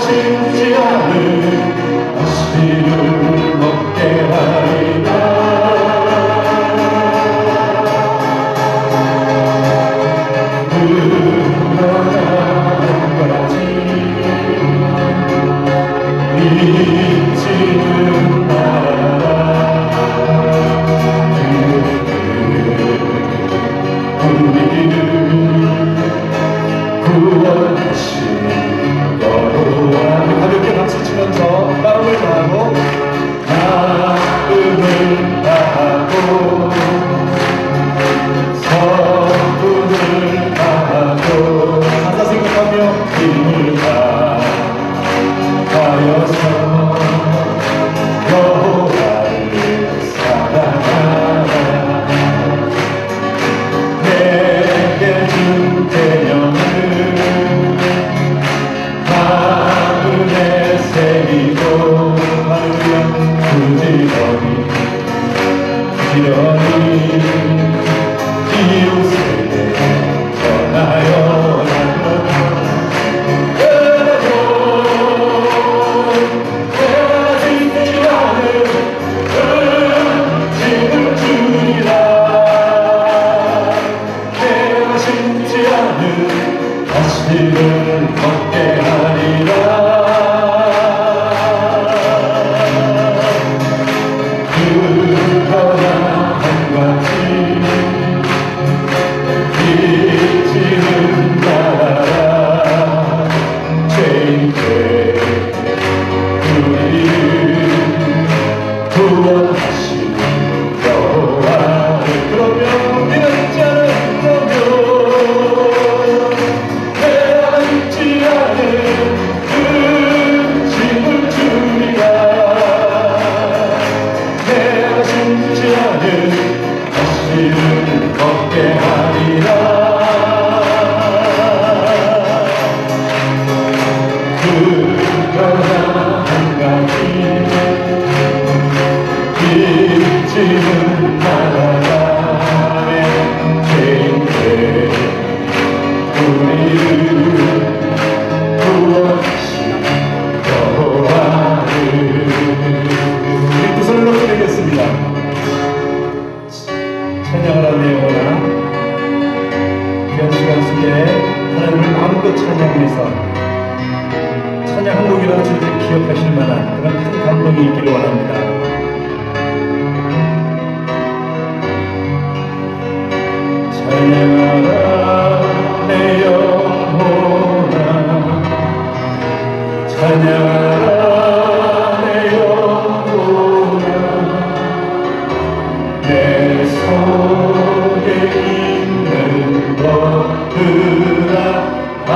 심지 않은 다시를 먹게 하리라. 잊지는 말아라. 우리를 구원하신 여호와. 가볍게 박수치면서 마음을 다하고 마음을 다하고 성품을 다하고 가사 생각하며 힘을 다하여서 여호와를 사랑하라. 내게 준 계명을 마음에 새기고 부지런히 이웃에게 전하여 다시를 먹게 하리라. 그러나 한 가지 잊지는 말아라. 죄인들 우리를 구원하신 여호와를. 그러면 우리는 잊지 않으며 다시를 먹게 하리라. 그러나 한 가지 잊지는 말아라. 죄인들 우리를 구원하신 여호와를. 우리 두 손을 높이 들겠습니다. 찬양하라는 영혼아, 귀한 시간 속에 하나님을 마음껏 찬양해서 찬양 한 곡이라도 저희들이 기억하실 만한 그런 큰 감동이 있기를 원합니다. 찬양하라 내 영혼아, 찬양하라 내 영혼아. 내 속에 있는 것들아 다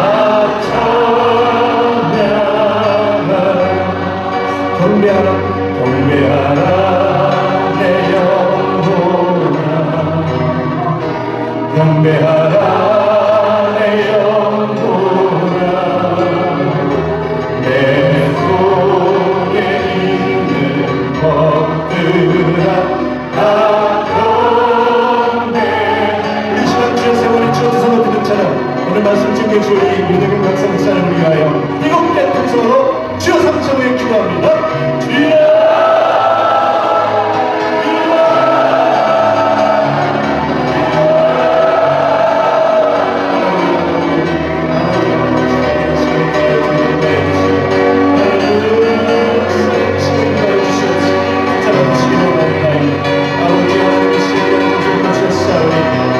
찬양하라. 경배하라 경배하라 내 영혼아, 경배하라 내 영혼아. 내 속에 있는 것들아 다 경배. 이 시간 주의 세월이 주어져서 드는 찬양, 오늘 말씀 증거 주의 윤대경 박사 목사님을 위하여 일곱 개 통성으로 주여 삼천 후에 기도합니다. 주여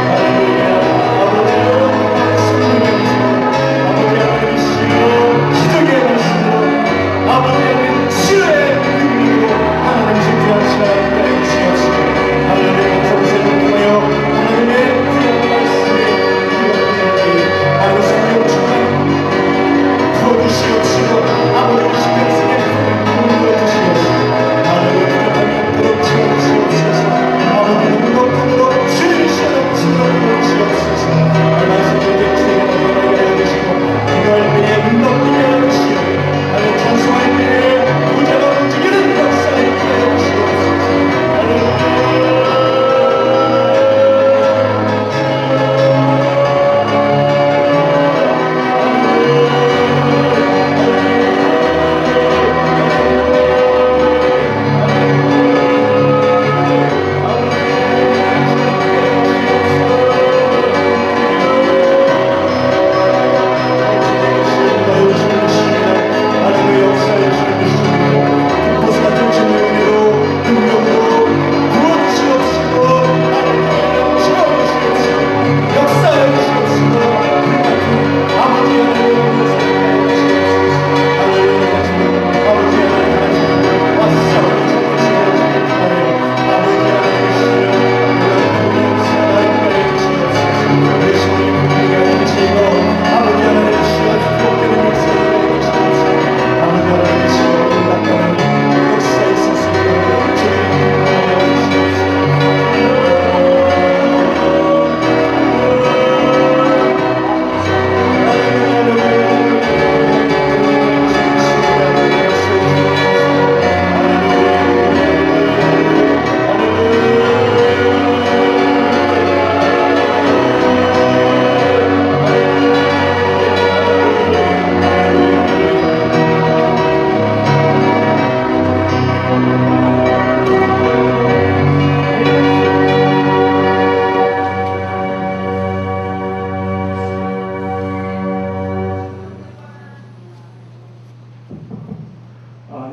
할렐루야. 아버지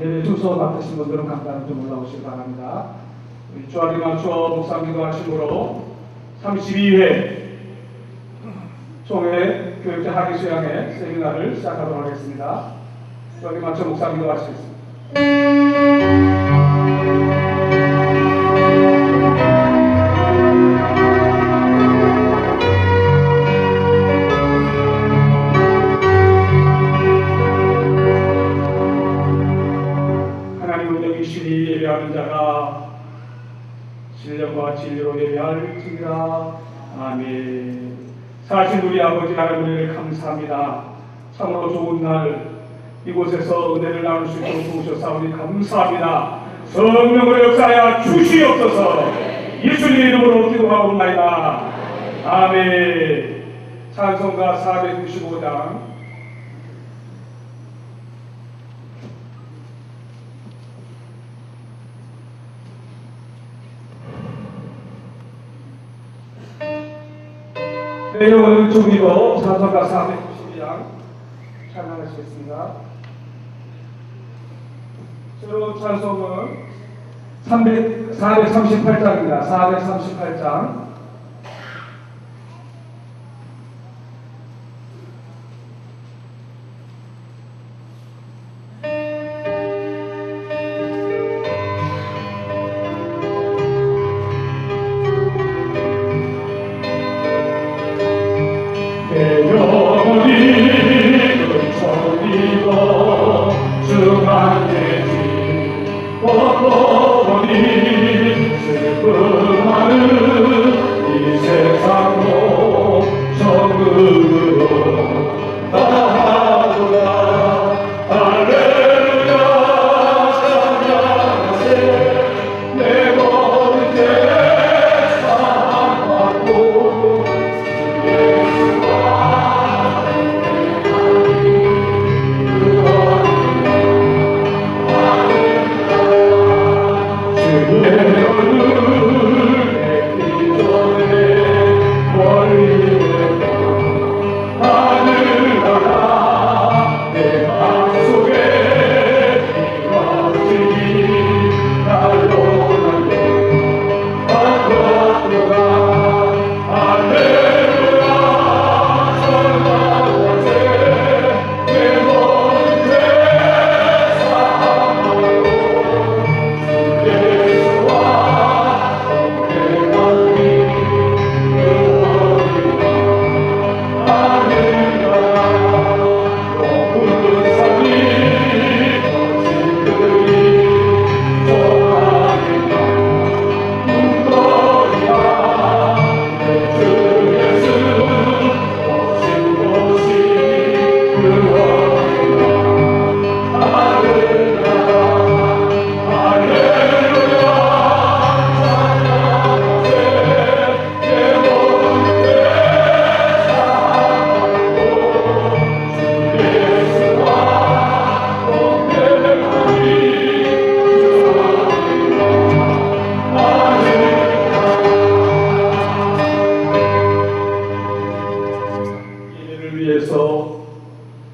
예배 순서 맡으신 분들은 간단히 좀 올라오시기 바랍니다. 우리 주안에 맞춰 목사님도 하심으로 32회 총회 교육자 학위 수양회 세미나를 시작하도록 하겠습니다. 주안에 맞춰 목사님도 하시겠습니다. 예배하는 자가 신령과 진리로 예배할지니라. 아멘. 사실 우리 아버지 하나님을 감사합니다. 참으로 좋은 날 이곳에서 은혜를 나눌 수 있도록 도우셨사오니 감사합니다. 성령을 역사하여 주시옵소서. 예수님 이름으로 기도하옵나이다. 아멘. 찬송가 495장 내용을 주기로 찬송가 492장 찬양하시겠습니다. 새로운 찬송은 438장입니다. 438장.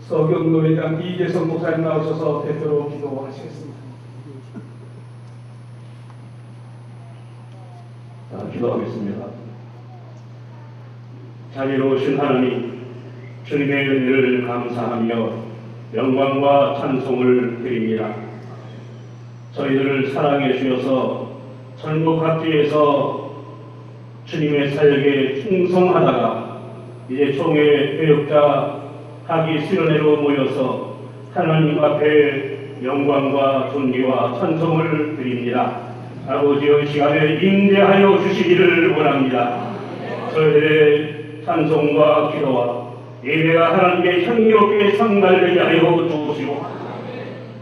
서경노회장 이재성 목사님 나오셔서 대표로 기도하시겠습니다. 기도하겠습니다. 자비로우신 하나님, 주님의 은혜를 감사하며 영광과 찬송을 드립니다. 저희들을 사랑해 주셔서 전국 각지에서 주님의 사역에 충성하다가 이제 총회 교육자 학위 수련회로 모여서 하나님 앞에 영광과 존귀와 찬송을 드립니다. 아버지의 시간에 임재하여 주시기를 원합니다. 저희들의 찬송과 기도와 예배가 하나님께 향기롭게 상달되게 하여 주시고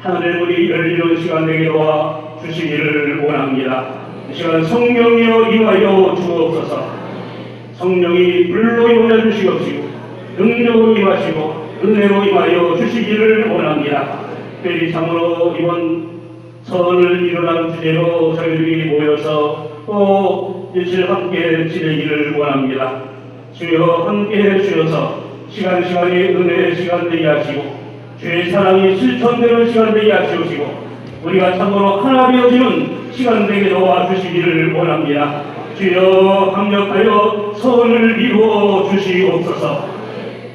하늘의 문이 열리는 시간 되게 도와 주시기를 원합니다. 이 시간 성령이여 임하여 주옵소서. 성령이 불로 임하여 주시옵시고 능력으로 임하시고 은혜로 임하여 주시기를 원합니다. 특별히 참으로 이번 선을 일어나는 주제로 저희들이 모여서 또 일주일 함께 지내기를 원합니다. 주여 함께해 주셔서 시간이 은혜의 시간 되게 하시고 주의 사랑이 실천되는 시간 되게 하시옵시고 우리가 참으로 하나 되어지는 시간 되게 도와주시기를 원합니다. 주여 합력하여 선을 이루어 주시옵소서.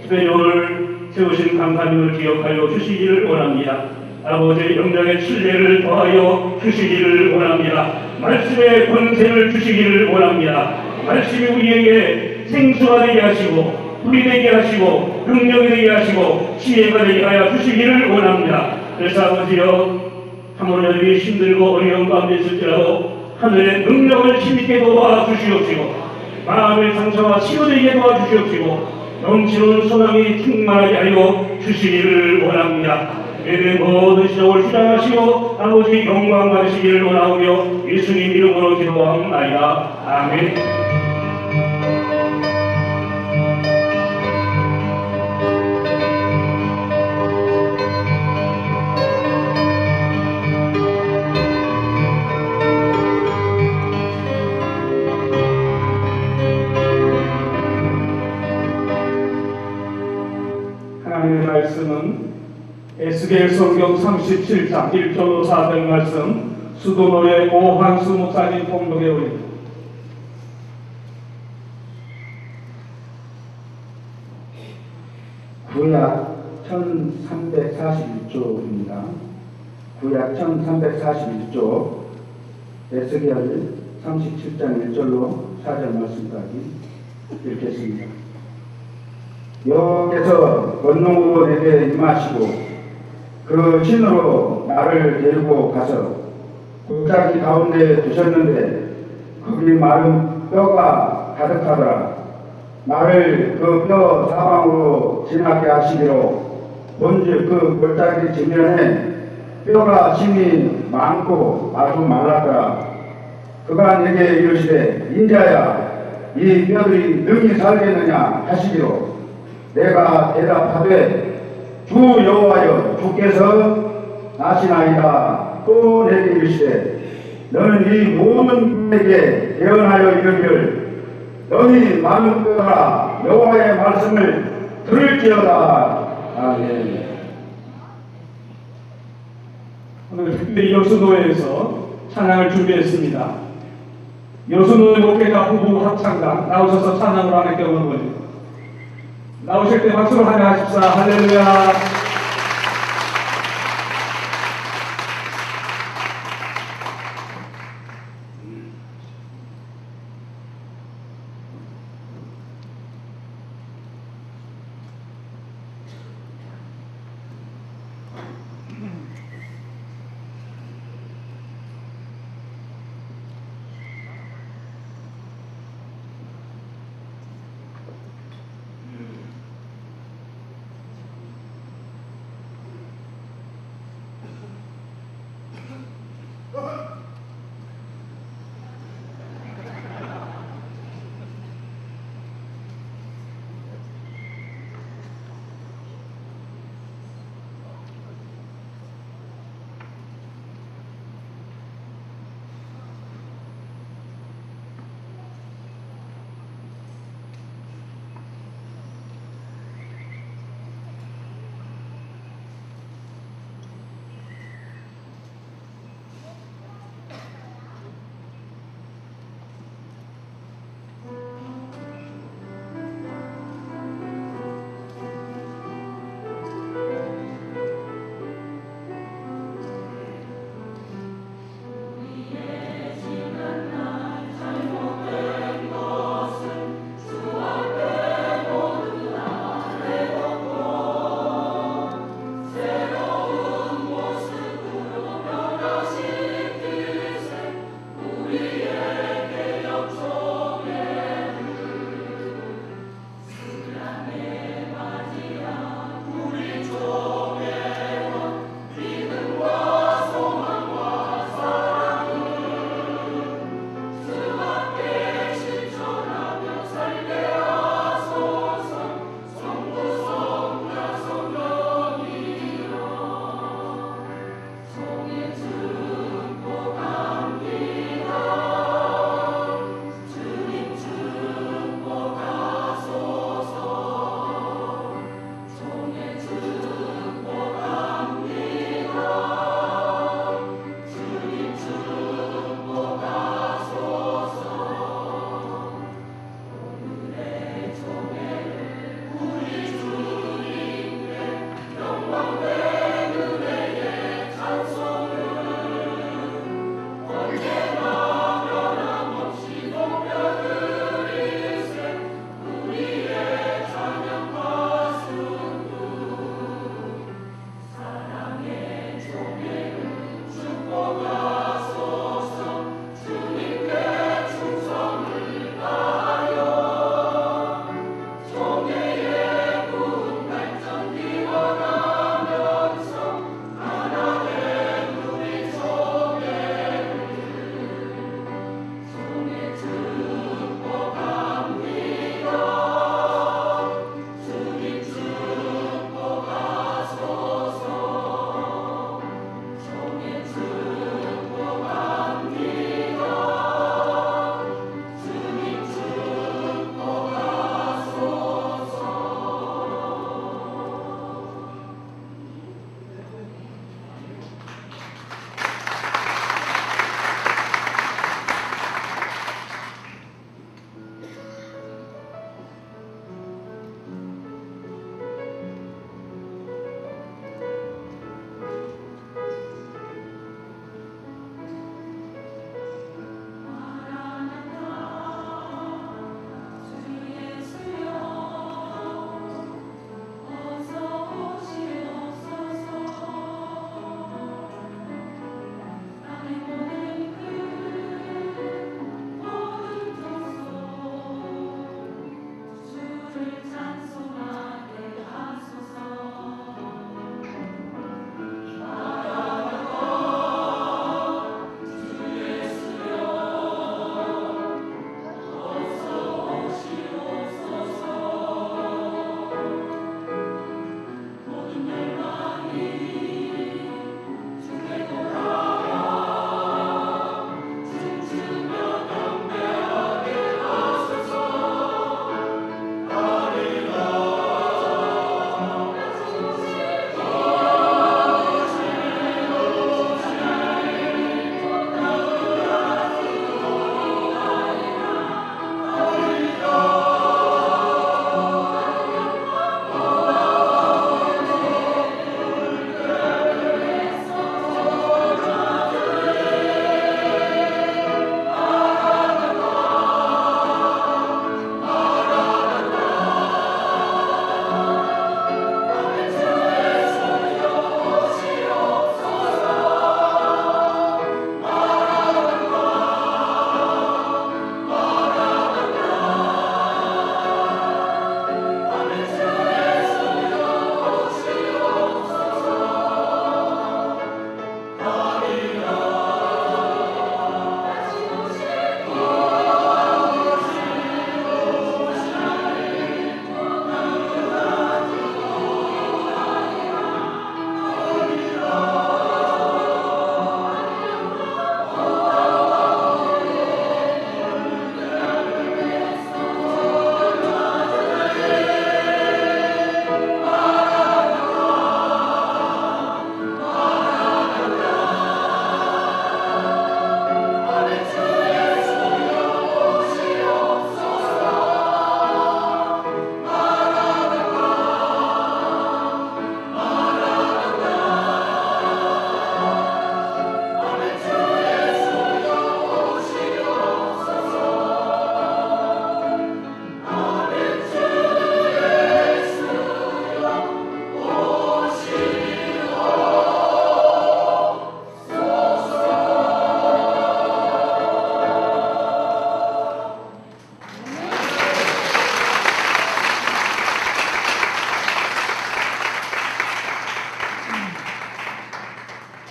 특별히 오늘 세우신 강사님을 기억하여 주시기를 원합니다. 아버지의 영장의 신뢰를 더하여 주시기를 원합니다. 말씀의 권세를 주시기를 원합니다. 말씀이 우리에게 생수가 되게 하시고 불이 되게 하시고 능력이 되게 하시고 지혜가 되게 하여 주시기를 원합니다. 그래서 아버지여 하모니들이 힘들고 어려운 가운데 있을지라도 하늘의 능력을 힘있게 도와주시옵시고 마음의 상처가 치유되게 도와주시옵시고 넘치는 소망이 충만하게 하여 주시기를 원합니다. 예배 모든 시작을 수장하시고 아버지 영광 받으시기를 원하오며 예수님 이름으로 기도합니다. 아멘. 하나님의 말씀은 에스겔 성경 37장 1절로 4절 말씀 수도노예 오한수 목사님 봉독에 올립니다. 구약 1341조입니다. 구약 1341조 에스겔 37장 1절로 4절 말씀까지 읽겠습니다. 여호와께서 권능으로 내게 임하시고 그 신으로 나를 데리고 가서 골짜기 가운데 두셨는데 거기 마른 뼈가 가득하더라. 나를 그 뼈 사방으로 지나게 하시기로 본즉 그 골짜기 지면에 뼈가 심이 많고 아주 말랐더라. 그가 내게 이르시되 인자야 이 뼈들이 능히 살겠느냐 하시기로 내가 대답하되 주 여호와여 주께서 나시나이다. 또 내게 이르시되 너는 이 모든 뼈에게 예언하여 이르기를 너희 많은 뼈라 여호와의 말씀을 들을지어다. 아멘. 오늘 특별히 여수노회에서 찬양을 준비했습니다. 여수노회 목회자 후보 합창단 나오셔서 찬양을 하나님께 원합니다. 나오실 때 박수로 환영하십사. 할렐루야.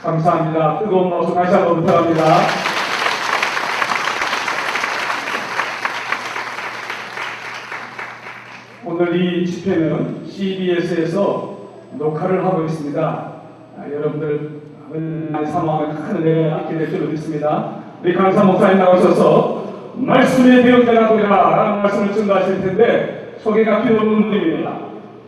감사합니다. 뜨거운 박수 다시 한번 부탁합니다. 오늘 이 집회는 CBS에서 녹화를 하고 있습니다. 여러분들 많이 사모하면 큰 은혜를 받게 될 줄 믿습니다. 우리 강사 목사님 나오셔서 말씀의 대역자가 되라 라는 말씀을 증거하실 텐데 소개가 필요 없는 분입니다.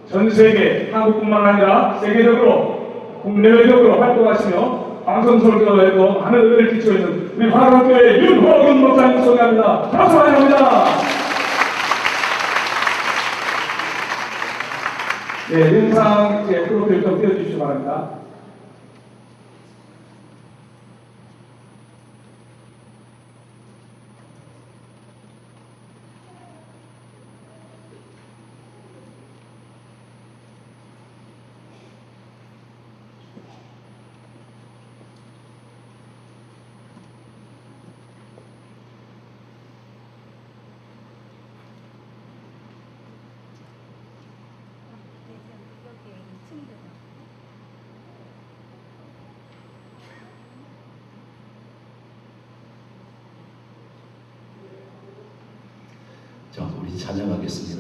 전 세계, 한국뿐만 아니라 세계적으로 국내외적으로 활동하시며 방송 설교에도 많은 은혜를 끼치고 있는 우리 화랑교회 윤호근 목사님 소개합니다. 박수 환영합니다. 네, 영상 프로필 좀 띄워주시기 바랍니다. 자, 우리 찬양하겠습니다.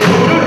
눈을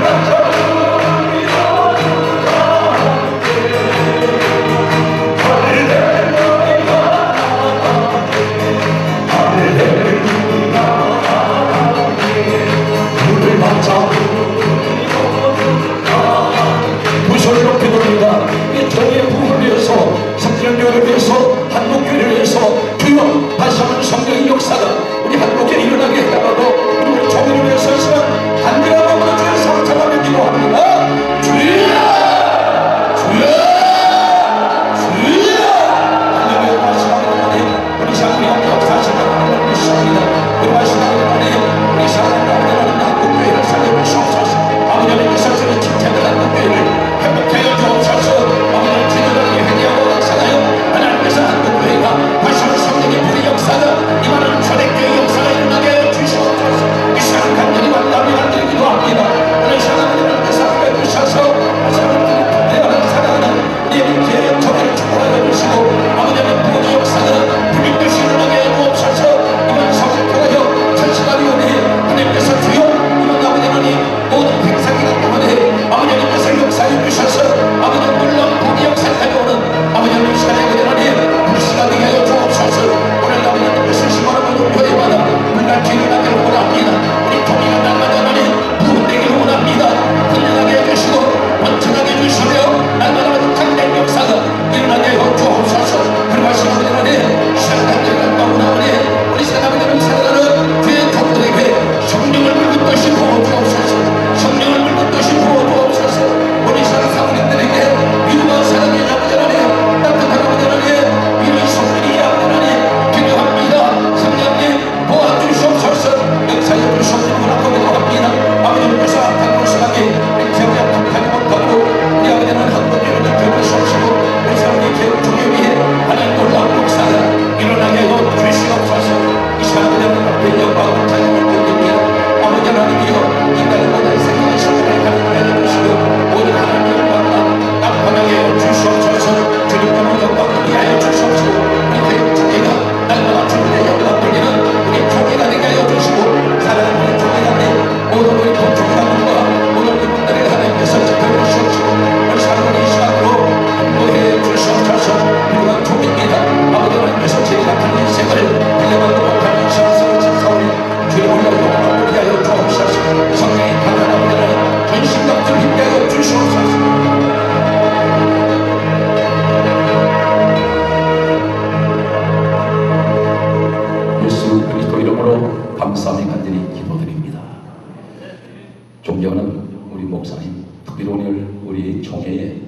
존경하는 우리 목사님, 특별히 오늘 우리 총회에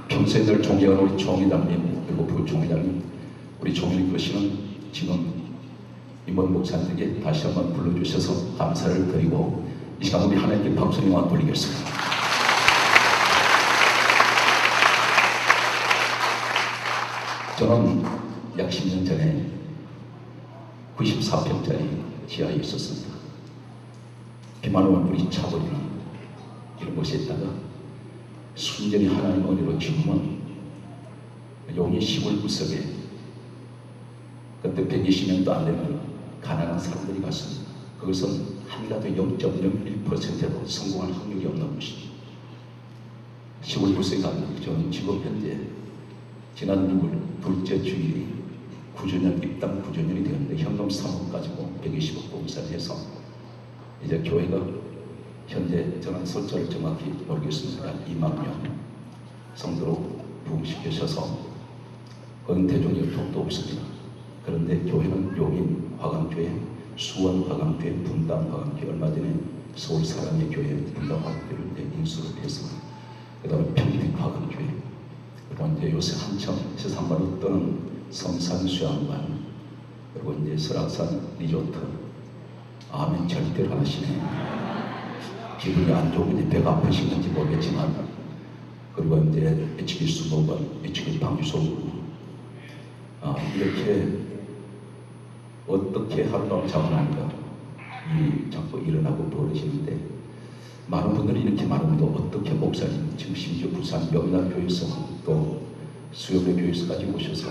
평소에 늘 존경하는 우리 총회장님, 그리고 부총회장님, 우리 총회를 거시는 지금 임원 목사님에게 다시 한번 불러주셔서 감사를 드리고 이 시간 우리 하나님께 박수를 돌리겠습니다. 저는 약 10년 전에 94평짜리 지하에 있었습니다. 비만 오면 물이 차버리는 이런 곳에 있다가 순전히 하나님 은혜로 지금은 용인 시골 구석에 그때 120명도 안 되는 가난한 사람들이 갔습니다. 그것은 한이라도 0.01%도 성공할 확률이 없는 것입니다. 시골 구석에 가면 저는 지금 현재 지난 6월 둘째 주일이 9주년 입당 9주년이 되었는데 현금 3억 가지고 120억 봉사를 해서 이제 교회가 현재 저는 숫자를 정확히 모르겠습니다. 2만 명 성도로 부흥시키셔서 은퇴종일 돈도 없습니다. 그런데 교회는 용인 화강교회, 수원 화강교회, 분당 화강교회, 얼마 전에 서울 사랑의 교회 분당 화강교회를 인수를 해서 그 다음에 평택 화강교회, 그리고 이제 요새 한참 세상만으로 떠는 성산수양관, 그리고 이제 설악산 리조트. 아멘 절대로 안 하시네. 기분이 안 좋은지 배가 아프신 건지 모르겠지만, 그리고 이제 HB 수목원, HB 방주소구, 이렇게 어떻게 하루밤 자원하니까 일이 자꾸 일어나고 벌어지는데, 많은 분들이 이렇게 말합니다. 어떻게 목사님 지금 심지어 부산 명락교회에서 또 수요배 교회에서까지 오셔서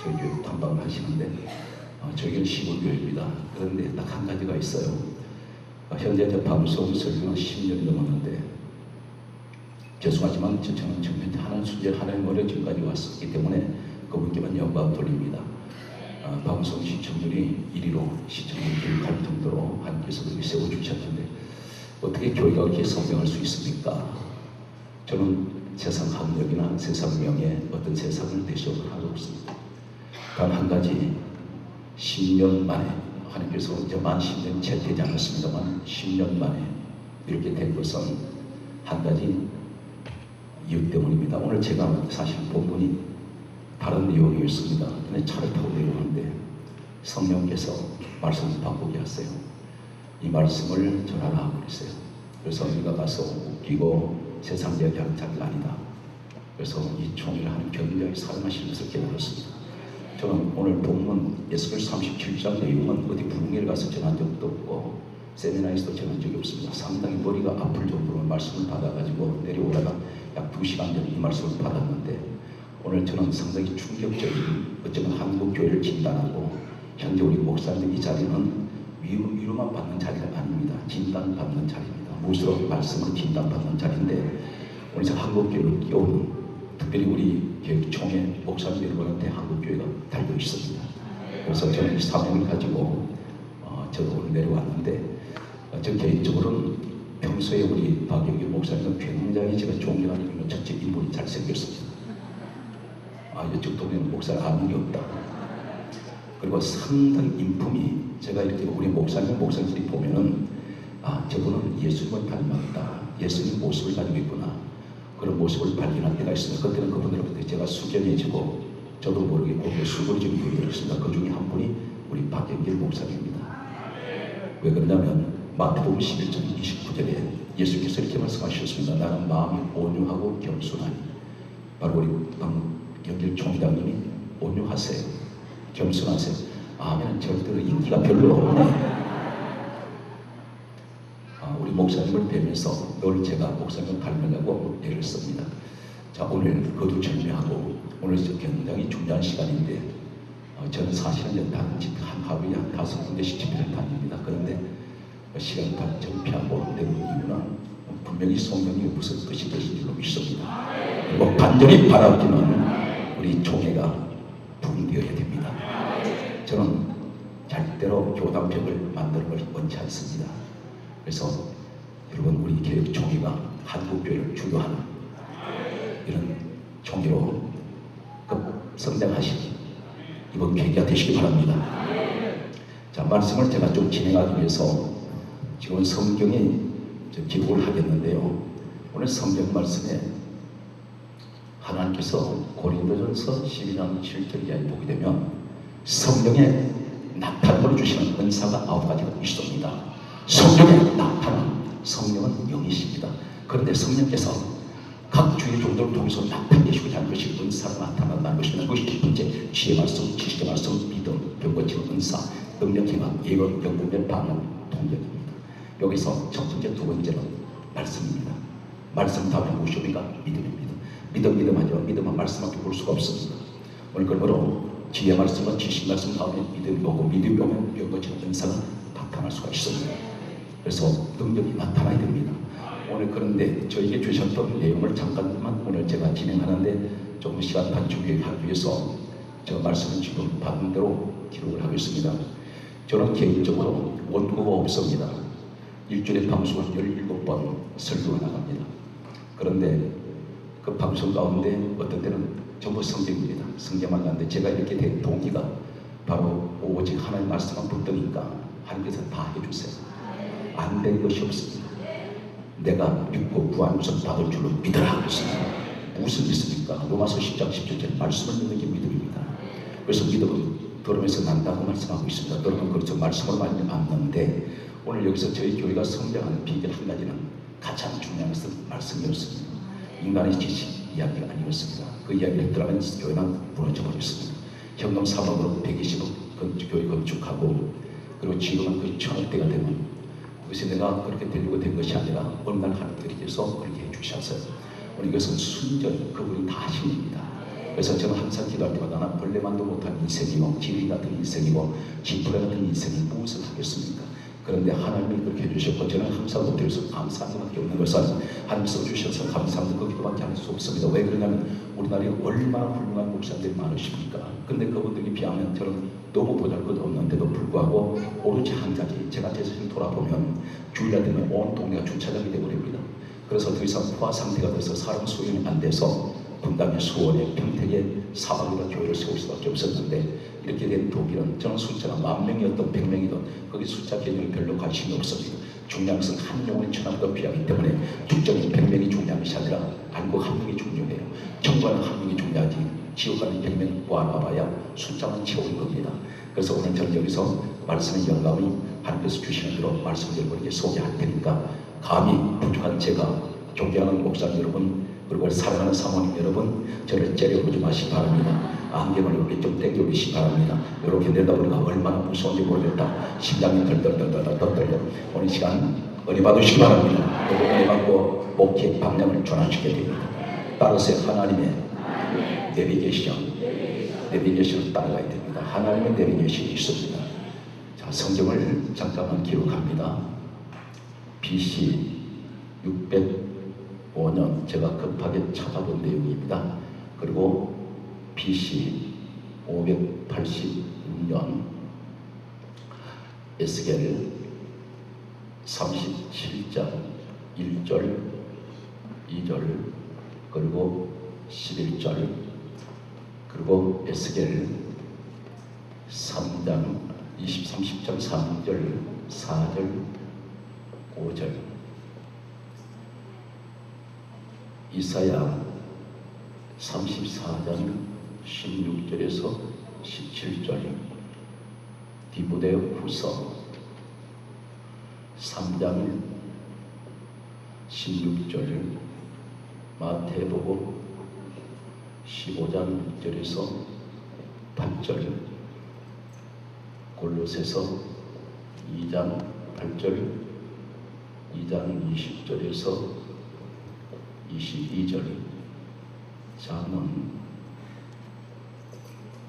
저희 교회 탐방을 하시는데, 저희는 시골교회입니다. 그런데 딱 한 가지가 있어요. 현재 저 방송 설교는 10년이 넘었는데, 죄송하지만 저는 지금 현재 하나님 순재 하나님 어려 지금까지 왔었기 때문에 그분께만 영광 돌립니다. 방송 시청률이 1위로 시청률이 갈 정도로 하나님께서 그렇게 세워주셨는데 어떻게 교회가 그렇게 성장할 수 있습니까? 저는 세상 학력이나 세상 명예, 어떤 세상을 대시하는 하고 없습니다. 단 한 가지, 10년 만에 하나님께서 이제 만 10년 채 되지 않았습니다만 10년 만에 이렇게 된 것은 한 가지 이유 때문입니다. 오늘 제가 사실 본문이 다른 내용이었습니다. 근데 차를 타고 내려오는데 성령께서 말씀을 바꾸게 하세요. 이 말씀을 전하라 하고 그랬어요. 그래서 우리가 가서 웃기고 세상 이야기하는 자리가 아니다. 그래서 이 총회를 하는 굉장히 사랑하시는 것을 깨달았습니다. 저는 오늘 본문 예수를 37장 내용은 어디 부흥회를 가서 전한 적도 없고 세미나에서도 전한 적이 없습니다. 상당히 머리가 아플 정도로 말씀을 받아가지고 내려오다가 약 2시간 전에 이 말씀을 받았는데, 오늘 저는 상당히 충격적인, 어쩌면 한국교회를 진단하고 현재 우리 목사님들 이 자리는 위로만 받는 자리가 아닙니다. 진단받는 자리입니다. 무엇으로 말씀을 진단받는 자리인데, 오늘 저 한국교회를 끼워오는 특별히 우리 교육총회 목사님 여러분한테 한국교회가 달려 있습니다. 그래서 저는 이 사명을 가지고 저도 오늘 내려왔는데, 저 개인적으로는 평소에 우리 박영규 목사님은 굉장히 제가 존경하는 이유는 첫째 인물이 잘생겼습니다. 이쪽 동네는 목사를 아는 게 없다. 그리고 상당히 인품이, 제가 이렇게 우리 목사님들이 보면은 저분은 예수님을 닮았다, 예수님 모습을 가지고 있구나, 그런 모습을 발견할 때가 있습니다. 그때는 그분들한테 제가 숙연해지고 저도 모르게 고개 수그러지는 분들이 있습니다. 그 중에 한 분이 우리 박영길 목사님입니다. 왜 그러냐면 마태복음 11장 29절에 예수께서 이렇게 말씀하셨습니다. 나는 마음이 온유하고 겸손하니. 바로 우리 박영길 총회장님이 온유하세요, 겸손하세요. 아멘. 절대로 인기가 별로 없네. 우리 목사님을 뵈면서 늘 제가 목사님을 닮으려고 애를 씁니다. 자, 오늘 거두절미하고 오늘 굉장히 중요한 시간인데, 저는 사실은 다른 집 한 하루에 한 5군데씩 집회를 다닙니다. 그런데 시간을 다 정피하고 내는 이유는 분명히 성령이 무슨 뜻이 되신 줄로 믿습니다. 그리고 간절히 바라기는 우리 총회가 부흥되어야 됩니다. 저는 절대로 교단벽을 만드는 걸 원치 않습니다. 그래서 여러분, 우리 교육총회가 한국교회를 주도하는 이런 총회로 성장하시기 이번 계기가 되시기 바랍니다. 자, 말씀을 제가 좀 진행하기 위해서 지금 성경이 기록을 하겠는데요. 오늘 성경 말씀에 하나님께서 고린도전서 12장 7절 이하에 보게 되면 성령의 나타남을 주시는 은사가 9가지가 있습니다. 성령의 나타남, 성령은 영이십니다. 그런데 성령께서 각 주의 종들을 통해서 나타내시고자 하는 것이 은사로 나타난다는 것입니다. 그것이 첫 번째 지혜 말씀, 지식의 말씀, 믿음, 병고치는 은사, 능력, 희망, 예언, 영분별, 방언, 통역입니다. 여기서 첫 번째, 두 번째는 말씀입니다. 말씀 다음에 무엇입니까? 믿음입니다. 믿음 하지만 믿음은 말씀밖에 볼 수가 없습니다. 오늘 그러므로 지혜 말씀은 지식 말씀 다음에 믿음이 오고 믿음이 오면 병고치는 은사가 나타날 수가 있습니다. 그래서 능력이 나타나야 됩니다. 오늘 그런데 저에게 주셨던 내용을 잠깐만 오늘 제가 진행하는데 조금 시간 단축을 하기 위해서 제가 말씀을 지금 받은 대로 기록을 하겠습니다. 저는 개인적으로 원고가 없습니다. 일주일에 방송을 17번 설교가 나갑니다. 그런데 그 방송 가운데 어떤 때는 전부 성경입니다. 성경만 가는데 제가 이렇게 된 동기가 바로 오직 하나님 말씀만 붙드니까 하나님께서 다 해주세요. 안 된 것이 없습니다. 내가 믿고 구한 것을 받을 줄로 믿으라 하셨습니다. 무슨 믿습니까? 로마서 10장 17절 말씀을 믿는 게 믿음입니다. 그래서 믿음은 들으면서 난다고 말씀하고 있습니다. 여러분 그렇죠. 말씀을 많이 믿는데 오늘 여기서 저희 교회가 성장하는 비결 한 가지는 가장 중요한 것은 말씀이었습니다. 인간의 지식 이야기가 아니었습니다. 그 이야기를 했더라면 교회는 무너져 버렸습니다. 현금 3억으로 120억 교회 건축하고 그리고 지금은 거의 1,000억대가 되면 그것이 내가 그렇게 되려고 된 것이 아니라 어느 날 하나님께서 그렇게 해주셨어요. 오늘 이것은 순전 그분이 다 하신 겁니다. 그래서 저는 항상 기도할 때마다 나는 벌레만도 못한 인생이고 지리 같은 인생이고 지푸레 같은 인생이 무엇을 하겠습니까? 그런데 하나님이 그렇게 해주셨고 저는 항상 못해서 감사한 것밖에 없는 것은 하나님께서 주셔서 감사하는 그 기도밖에 할 수 없습니다. 왜 그러냐면 우리나라에 얼마나 훌륭한 목사들이 많으십니까? 근데 그분들에 비하면 저는 너무 보잘것없는데도 불구하고 오로지 한 가지 제가 제 자신을 돌아보면 주일날 되면 온 동네가 주차장이 되어버립니다. 그래서 더 이상 포화 상태가 돼서 사람 소용이 안 돼서 분당의 수원에 평택에 사방에다 교회를 세울 수밖에 없었는데 이렇게 된 독일은 저는 숫자가 10,000명이었던 100명이든 거기 숫자 개념에 별로 관심이 없습니다. 중요한 것은 한 영혼이 천하보다 귀하기 때문에 죽정이 100명이 중요한 것이 아니라 안국 한 명이 중요해요. 정부는 한 명이 중요하지 지옥 가는 100명 모아놔봐야 숫자만 채우는 겁니다. 그래서 오늘 저는 여기서 말씀의 영감이 하나님께서 주시는 대로 말씀을 여러분에게 소개할 테니까 감히 부족한 제가 존경하는 목사 여러분 그리고 사랑하는 사모님 여러분 저를 째려보지 마시기 바랍니다. 안경을 이렇게 좀 땡겨보시기 바랍니다. 이렇게 내다보니까 얼마나 무서운지 모르겠다. 심장이 덜덜덜덜 오늘 시간 은혜 받으시기 바랍니다. 여러분 은혜 받고 목회 방향을 전환시켜야 됩니다. 따라서 하나님의 내비게이션을 따라가야 됩니다. 하나님의 내비게이션이 있습니다. 자, 성경을 잠깐만 기록합니다. BC 605년 제가 급하게 찾아본 내용입니다. 그리고 BC 586년 에스겔 37장 1절 2절 그리고 11절 그리고 에스겔 3장 30장 3절 4절 5절 이사야 34장 16절에서 17절 디모데 후서 3장 16절 마태복음 15장 6절에서 8절 골로새서 2장 8절 2장 20절에서 22절 잠언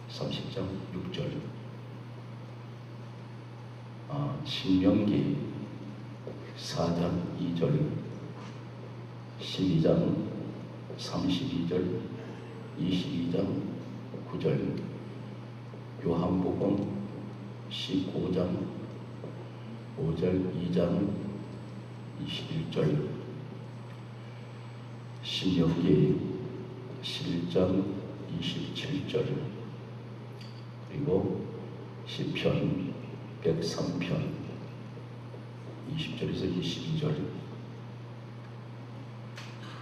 30장 6절 신명기 4장 2절 12장 32절 22장 9절 요한복음 15장 5절 2장 21절 신명기 11장 27절 그리고 시편 103편 20절에서 22절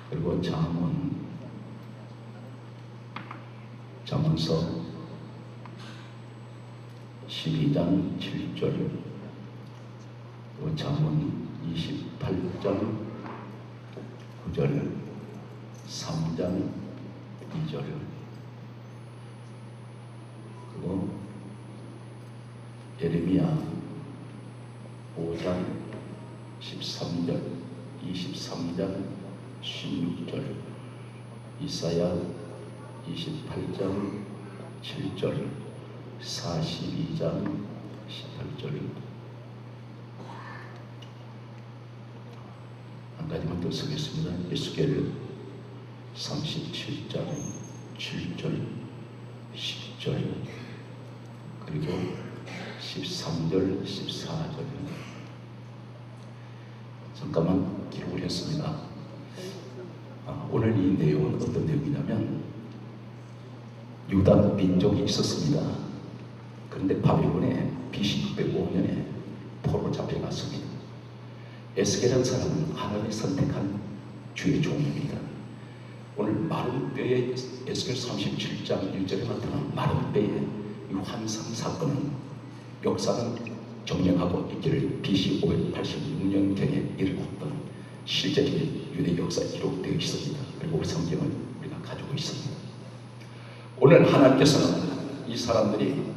그리고 잠언서 12장 7절, 그리고 잠언 28장 9절, 3장 2절, 그리고 예레미야 5장 13절, 23장 16절, 이사야 28장 7절, 42장 18절. 한 가지만 더 쓰겠습니다. 에스겔 37장 7절, 10절, 그리고 13절, 14절. 잠깐만 기록을 했습니다. 오늘 이 내용은 어떤 내용이냐면, 유다 민족이 있었습니다. 그런데 바벨론에 BC 605년에 포로 잡혀갔습니다. 에스겔이라는 사람은 하나님이 선택한 주의 종입니다. 오늘 마른 뼈의 에스겔 37장 1절에 나타난 마른 뼈의 이 환상 사건은 역사는 정령하고 있기를 BC 586년경에 일어났던 실제적인 유대 역사에 기록되어 있습니다. 그리고 우리 성경을 우리가 가지고 있습니다. 오늘 하나님께서는 이 사람들이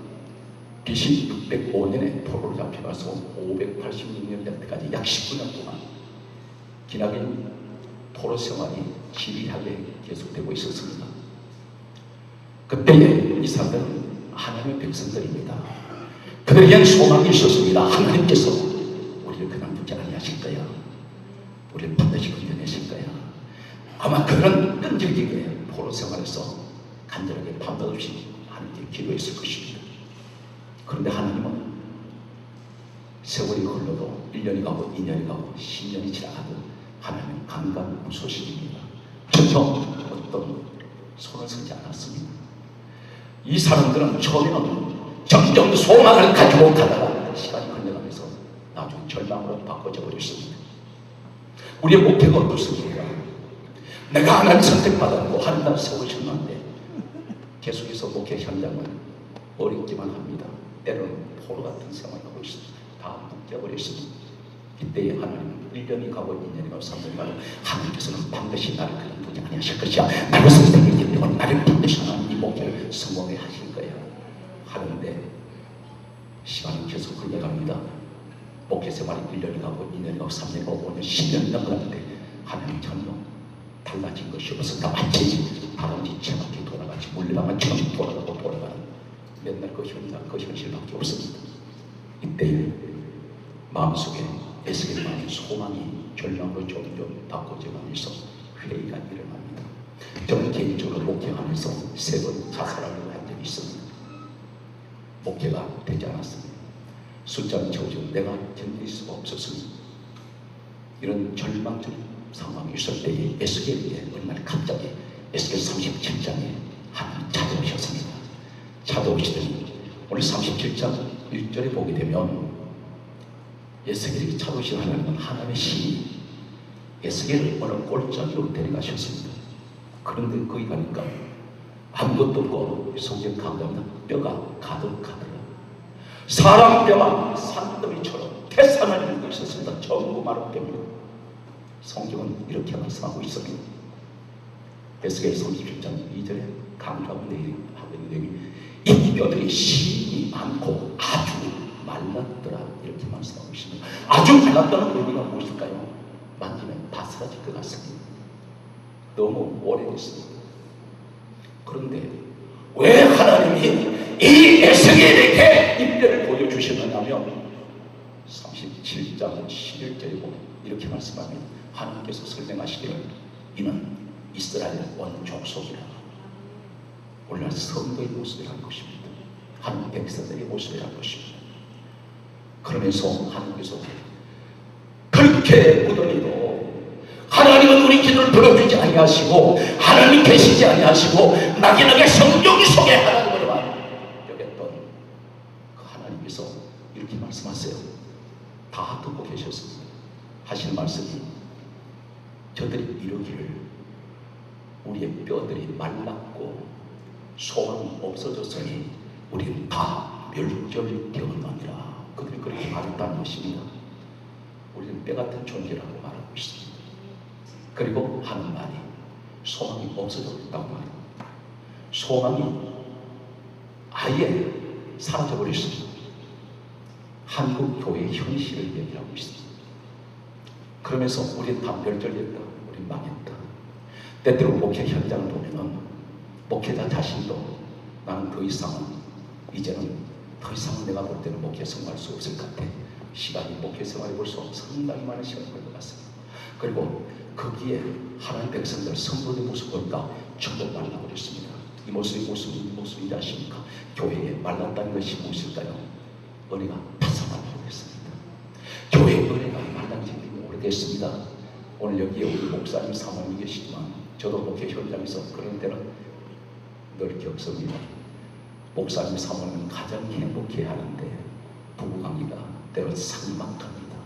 BC 605년에 포로로 잡혀가서 586년 때까지 약 19년 동안 기나긴 포로 생활이 지리하게 계속되고 있었습니다. 그때에 이 사람들은 하나님의 백성들입니다. 그들에게는 소망이 있었습니다. 하나님께서 우리를 그만두지 아니하실 거야. 우리를 반드시 건져내실 거야. 아마 그런 끈질기게 포로 생활에서 간절하게 밤낮 없이 하나님께 기도했을 것입니다. 그런데 하나님은 세월이 흘러도 1년이 가고 2년이 가고 10년이 지나가도 하나님은 강간무소식입니다. 전혀 어떤 손을 쓰지 않았습니다. 이 사람들은 처음에는 점점 소망을 가지고 가다가 시간이 흘러가면서 나중에 절망으로 바꿔져 버렸습니다. 우리의 목표가 무엇입니까? 내가 하나님 선택받았고 하나님 세우셨는데 계속해서 목회 현장은 어렵기만 합니다. 때로는 포로 같은 생활을 하고 있습니다. 다 묶여버렸습니다. 이때에 하나님은 1년이 가고 2년이 가고 3년이 가고 하나님께서는 반드시 나를 그만두지 아니하실 것이야. 나를 선택했기 때문에 나를 반드시 하나님 이 목표를 성공해 하실 거야 하는데 시간이 계속 흘러갑니다. 목회 생활이 1년이 가고 2년이 가고 3년이 가고 5년 10년이 넘어갔는데 하나님 전혀 달라진 것이 없었다. 마치 바람이 채막히 돌아가지 물레방아 처럼 돌아가는 맨날 그 현실밖에 없습니다. 이때 마음속에 에스겔 마음의 소망이 절망으로 점점 바꿔져가면서 회의가 일어납니다. 저는 개인적으로 목회하면서 3번 자살하려고 한 적이 있습니다. 목회가 되지 않았습니다. 숫자는 적어도 내가 견딜 수가 없었습니다. 이런 절망적인 상황이 있을 때에 에스겔에게 얼마나 갑자기 에스겔 37장에 하나님 찾아오셨습니다. 찾아오시더니 오늘 37장 1절에 보게 되면 에스겔이 찾아오신 하나님은 하나님의 신이 에스겔을 어느 골짜기로 데려가셨습니다. 그런데 거기 가니까 아무것도 없고 성경 강가보다 뼈가 가득하더라. 사람 뼈가 산더미처럼 태산을 들고 있었습니다. 전부 마른 뼈입니다. 성경은 이렇게 말씀하고 있습니다. 에스겔 37장 2절에 강조하고 하는 내용이 이 뼈들이 신이 많고 아주 말랐더라 이렇게 말씀하고 있습니다. 아주 말랐다는 의미가 무엇일까요? 만지면 바스라질 것 같습니다. 너무 오래됐습니다. 그런데 왜 하나님이 이 에스겔에게 이 뼈를 보여주셨느냐면 37장 11절에 보면 이렇게 말씀합니다. 하나님께서 설명하시기를 이는 이스라엘 원 족속이라. 오늘날 성도의 모습이라는 것입니다. 하나님 백성들의 모습이라는 것입니다. 그러면서 하나님께서 그렇게 무더니도 하나님은 우리 기도를 들어주지 아니하시고 하나님 계시지 아니하시고 막연하게 성경 속에 하나님으로만 여겼던 그 하나님께서 이렇게 말씀하세요. 다 듣고 계셨습니다. 하시는 말씀이 저들이 이러기를 우리의 뼈들이 말랐고 소망이 없어졌으니 우리는 다 멸절되었느니라. 그들이 그렇게 말했다는 것입니다. 우리는 뼈 같은 존재라고 말하고 있습니다. 그리고 하는 말이 소망이 없어졌다고 말합니다. 소망이 아예 사라져버렸습니다. 한국 교회의 현실을 얘기하고 있습니다. 그러면서 우리는 다 멸절됐다, 우리는 망했다. 때때로 목회 현장을 보면은 목회자 자신도 나는 더 이상은 이제는 더 이상은 내가 볼 때는 목회 생활할 수 없을 것 같아. 시간이 목회 생활해 볼 수 상당히 많은 시간이 걸 것 같습니다. 그리고 거기에 하나님 백성들 성도의 모습 보니까 전부 말라버렸습니다. 이 모습이 무슨 모습인지 아십니까? 교회에 말랐다는 것이 무엇일까요? 은혜가 파산하고 있습니다. 교회의 은혜가 말란 지 오래됐습니다. 오늘 여기에 우리 목사님 사모님이 계시지만 저도 목회 현장에서 그런 때는 늘 겪습니다. 목사님 사모님은 가장 행복해 하는데 부부관계가 때로 삭막합니다.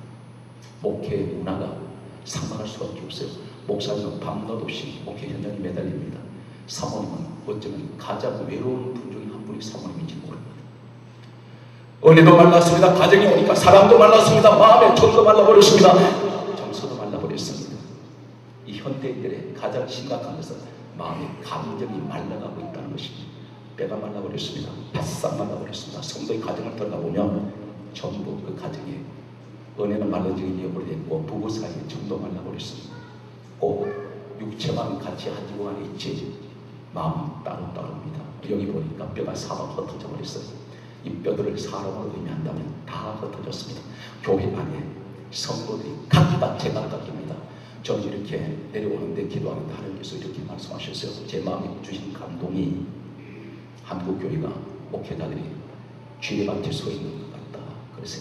목회의 문화가 삭막할 수밖에 없어요. 목사님은 밤낮 없이 목회 현장에 매달립니다. 사모님은 어쩌면 가장 외로운 분 중에 한 분이 사모님인지 모릅니다. 은혜도 말랐습니다. 가정이 오니까 사랑도 말랐습니다. 마음의 정도 말라버렸습니다. 정서도 말라버렸습니다. 이 현대인들의 가장 심각한 것은 마음의 감정이 말라가고 있다는 것입니다. 뼈가 말라버렸습니다. 바싹 말라버렸습니다. 성도의 가정을 들어가 보면 전부 그 가정에 은혜는 말라지게 되어버렸고 부부 사이에 정도 말라버렸습니다. 꼭 육체만 같이 한 지구 안에 있지 마음은 따로따로입니다. 여기 보니까 뼈가 사방 흩어져 버렸어요. 이 뼈들을 사람으로 의미한다면 다 흩어졌습니다. 교회 안에 성도들이 각각 제각각입니다. 저는 이렇게 내려오는데 기도하는데 하나님께서 이렇게 말씀하셨어요. 제 마음에 주신 감동이 한국 교회가 목회자들이 쥐레밭에 서 있는 것 같다. 그래서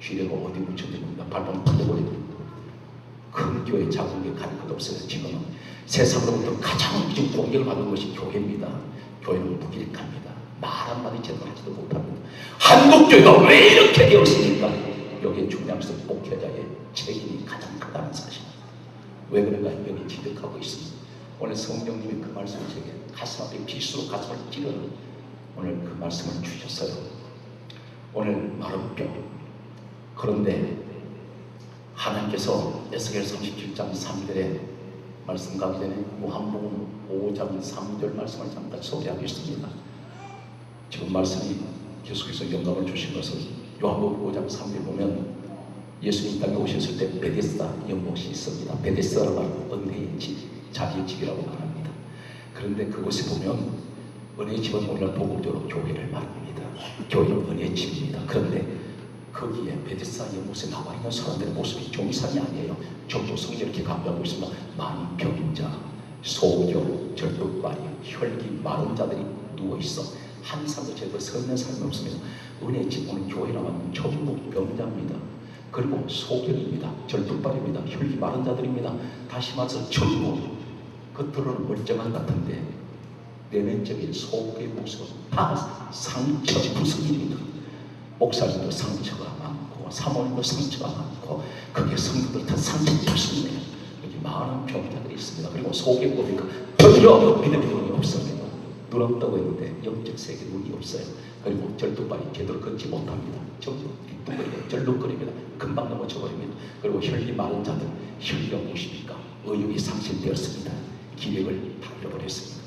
쥐레가 어디 묻혔는지 모르니까 발만 풀려버리고 큰 교회 작은 교회 가릴 것 없어요. 지금은 세상으로부터 가장 지금 공격을 받는 것이 교회입니다. 교회는 무기력합니다. 말 한마디 제대로 하지도 못합니다. 한국교회가 왜 이렇게 되었습니까? 여기에 중요한 것은 목회자의 책임이 가장 크다는 사실입니다. 왜 그런가 여기 지적하고 있습니다. 오늘 성령님이 그 말씀을 제게 가슴 앞에 빗으로 가슴을 찌르는 오늘 그 말씀을 주셨어요. 오늘 마른 뼈. 그런데 하나님께서 에스겔 37장 3절에 말씀 가기 전에 요한복음 5장 3절 말씀을 잠깐 소개하겠습니다. 지금 말씀이 계속해서 영감을 주신 것은 요한복음 5장 3절 보면 예수님 이 땅에 오셨을 때 베데스다 연못이 있습니다. 베데스다라고 하는 은혜의 집, 자기의 집이라고 말합니다. 그런데 그곳에 보면 은혜의 집은 오늘날 복음적으로 교회를 말합니다. 교회는 은혜의 집입니다. 그런데 거기에 베데스다 연못에 나와 있는 사람들의 모습이 종이산이 아니에요. 전부 성경 이렇게 강조하고 있습니다. 많은 병자, 소경, 절뚝발이, 혈기, 마른 자들이 누워있어. 한 사람도 제대로 서 있는 사람이 없습니다. 은혜의 집 오늘 교회라면 전부 병자입니다. 그리고 소경입니다. 절뚝발입니다. 혈기 마른 자들입니다. 다시 말해서 전부 겉으로는 멀쩡한 것 같은데 내면적인 속의 모습은 다 상처 구성입니다. 목사님도 상처가 많고 사모님도 상처가 많고 거기에 성도들 다 상처 구성이에요. 여기 많은 병자들이 있습니다. 그리고 속에 보니까 전혀 믿음의 눈이 없습니다. 눈 없다고 했는데 영적 세계 눈이 없어요. 그리고 절뚝발이 제대로 걷지 못합니다. 전부 뚱거리고 절룩거립니다. 금방 넘어져버립니다. 그리고 혈기 마른 자들, 혈기가 무엇입니까? 의욕이 상실되었습니다. 기력을 다 잃어버렸습니다.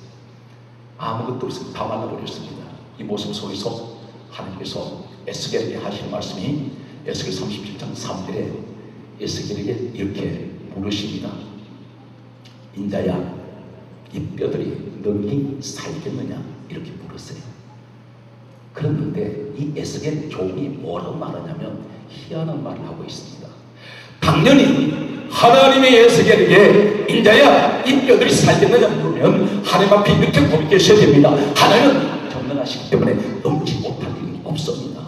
아무것도 없습니다. 다 말라버렸습니다. 이 모습 속에서 하나님께서 에스겔에게 하신 말씀이 에스겔 37장 3절에 에스겔에게 이렇게 물으십니다. 인자야, 이 뼈들이 능히 살겠느냐? 이렇게 물었어요. 그랬는데 이 에스겔 종이 뭐라고 말하냐면 희한한 말을 하고 있습니다. 당연히 하나님의 에스겔에게 인자야 이 뼈들이 살겠느냐 물으면 하나님 앞에 이렇게 고개 계셔야 됩니다. 하나님은 전능하시기 때문에 넘지 못할 일이 없습니다.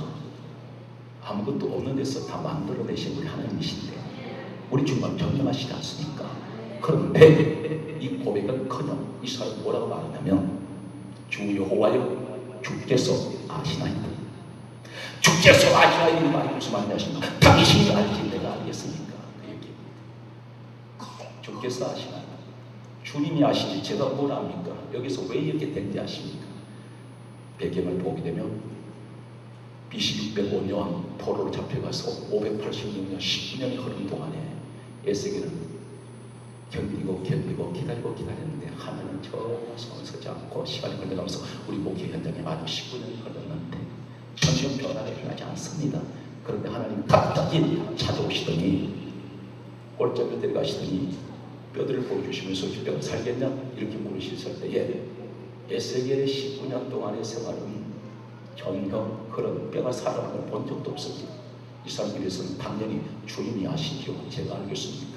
아무것도 없는 데서 다 만들어내신 우리 하나님이신데 우리 주님은 전능하시지 않습니까? 그런데 이 고백은커녕 이 사람이 뭐라고 말하냐면 주 여호와여 주께서 아시나이다. 주께서 아시나이다. 이 말이 무슨 말인지 아십니까? 당신이 알지 내가 알겠습니까? 그 얘기. 주께서 아시나이다. 주 주님이 아시지 제가 뭘 압니까? 여기서 왜 이렇게 된지 아십니까? 배경을 보게 되면 BC 605년 포로로 잡혀가서 586년 19년이 흐른 동안에 에스겔은 견디고 기다렸는데 하나님은 전혀 손을 서지 않고 시간이 흘러가면서 우리 목회 현장에 많은 19년이 흘렀는데 전혀 변화가 일어나지 않습니다. 그런데 하나님 갑자기 찾아오시더니 골짜기로 데려가시더니 뼈들을 보여주시면서 뼈가 살겠냐? 이렇게 물으실 때에 에스겔의 19년 동안의 생활은 전혀 그런 뼈가 살아나는 걸 본 적도 없습니다. 이 사람들에서는 당연히 주님이 아시죠. 제가 알겠습니까?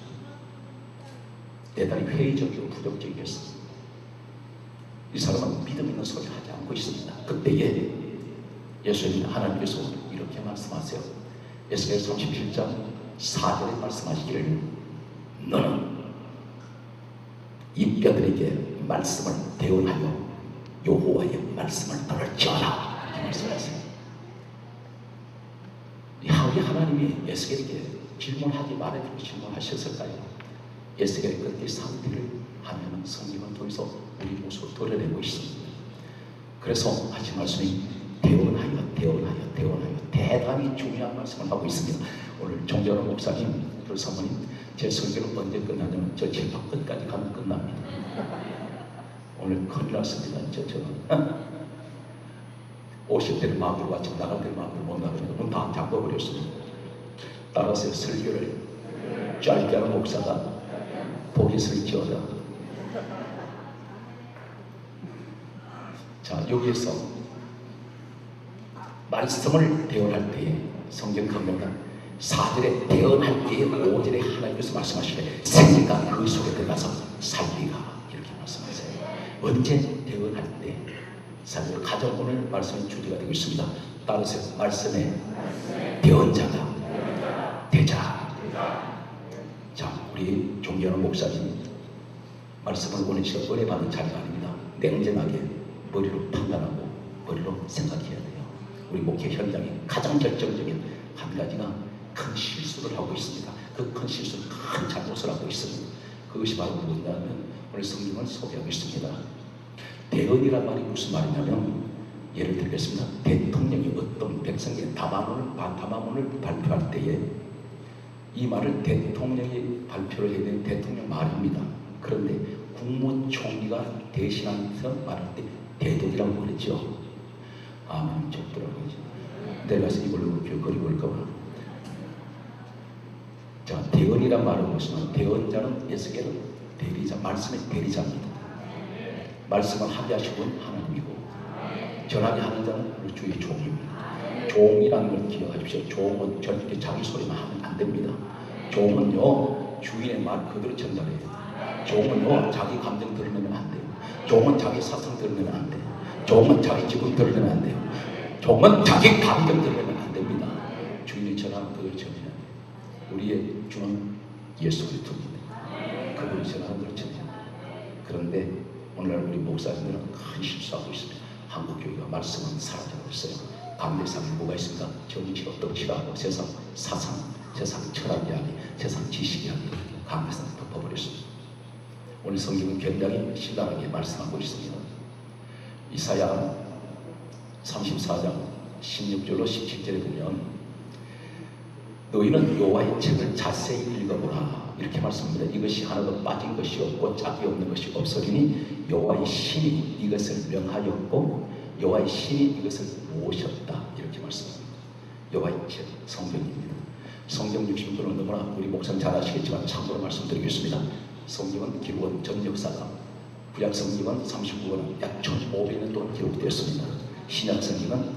대단히 회의적이고 부정적이었습니다. 이 사람은 믿음 있는 소리 하지 않고 있습니다. 그때에 예수님 하나님께서 이렇게 말씀하세요. 에스겔 37장 4절에 말씀하시기를 너는 이 뼈들에게 말씀을 대언하여 여호와의 말씀을 들을지어다 이렇게 말씀하세요. 왜 하나님이 에스겔에게 질문하지 말아주고 질문하셨을까요? 에스겔의 그때 상태를 하나님은 성경을 통해서 우리 모습을 드러내고 있습니다. 그래서 하신 말씀이 대언하여 대단히 중요한 말씀을 하고 있습니다. 오늘 정재원 목사님, 그 사모님 제 설교는 언제 끝나냐면 저 칠박 끝까지 가면 끝납니다. 오늘 큰일 났습니다. 저는 50대를 마음으로 왔지 나갈 때 마음으로 못 나갑니다. 문 다 잠궈버렸습니다. 따라서 설교를 짧게 하는 목사가 복이 설지어다. 자, 여기에서 말씀을 대언할 때에 성경 겁니다. 4절에 대언할 때에 5절에 하나님께서 말씀하시되 생기가 그 속에 들어가서 살리가 이렇게 말씀하세요. 언제 대언할 때 사실 가장 오늘 말씀의 주제가 되고 있습니다. 따라서 말씀의 대언자가 되자. 자, 우리 존경하는 목사님 말씀을 원하시고 은혜 받는 자리가 아닙니다. 냉정하게 머리로 판단하고 머리로 생각해야 돼요. 우리 목회 현장에 가장 결정적인 한 가지가 큰 실수를 하고 있습니다. 그 큰 실수는 큰 잘못을 하고 있습니다. 그것이 바로 무엇이냐면 오늘 성경을 소개하겠습니다. 대언이란 말이 무슨 말이냐면 예를 들겠습니다. 대통령이 어떤 백성의 담화문을 발표할 때에 이 말을 대통령이 발표를 해야 되는 대통령 말입니다. 그런데 국무총리가 대신하면서 말할 때 대독이라고 그랬죠. 아멘 적더라고요. 내가서 이걸로 교거리 볼까봐. 자, 대언이란 말은 무슨 대언자는 에스겔은 대리자, 말씀의 대리자입니다. 말씀을 하게 하신 분 하나님이고 전하게 하는 자는 우리 주의 종입니다. 종이라는 걸 기억하십시오. 종은 절대 자기 소리만 하면 안 됩니다. 종은요 주인의 말 그대로 전달해야 돼요. 종은요 자기 감정 드러내면 안 돼요. 종은 자기 사성 드러내면 안 돼요. 종은 자기 기분 드러내면 안 돼요. 종은 자기 감정 드러내면 안 됩니다. 주인이 전하는 그걸 전해야 돼요. 우리의 주는 예수 그리스도입니다. 그분이 전하는 걸 전해야 돼요. 그런데 오늘날 우리 목사님들은 큰 실수하고 있습니다. 한국교회가 말씀은 사라지고 있어요. 강대상이 뭐가 있습니까? 정치로 떡치라고 세상 사상, 세상 철학 이야기, 세상 지식 이야기 강대상을 덮어버렸습니다. 오늘 성경은 굉장히 신랄하게 말씀하고 있습니다. 이사야 34장 16절로 17절에 보면 너희는 여호와의 책을 자세히 읽어보라 이렇게 말씀합니다. 이것이 하나도 빠진 것이 없고 짝이 없는 것이 없으리니 여호와의 신이 이것을 명하였고 여호와의 신이 이것을 모으셨다 이렇게 말씀합니다. 여호와의 책 성경입니다. 성경 60도는 너무나 우리 목사님 잘 아시겠지만 참고로 말씀드리겠습니다. 성경은 기록은 전 역사가 구약 성경은 39권은 약 1500년 동안 기록되었습니다. 신약 성경은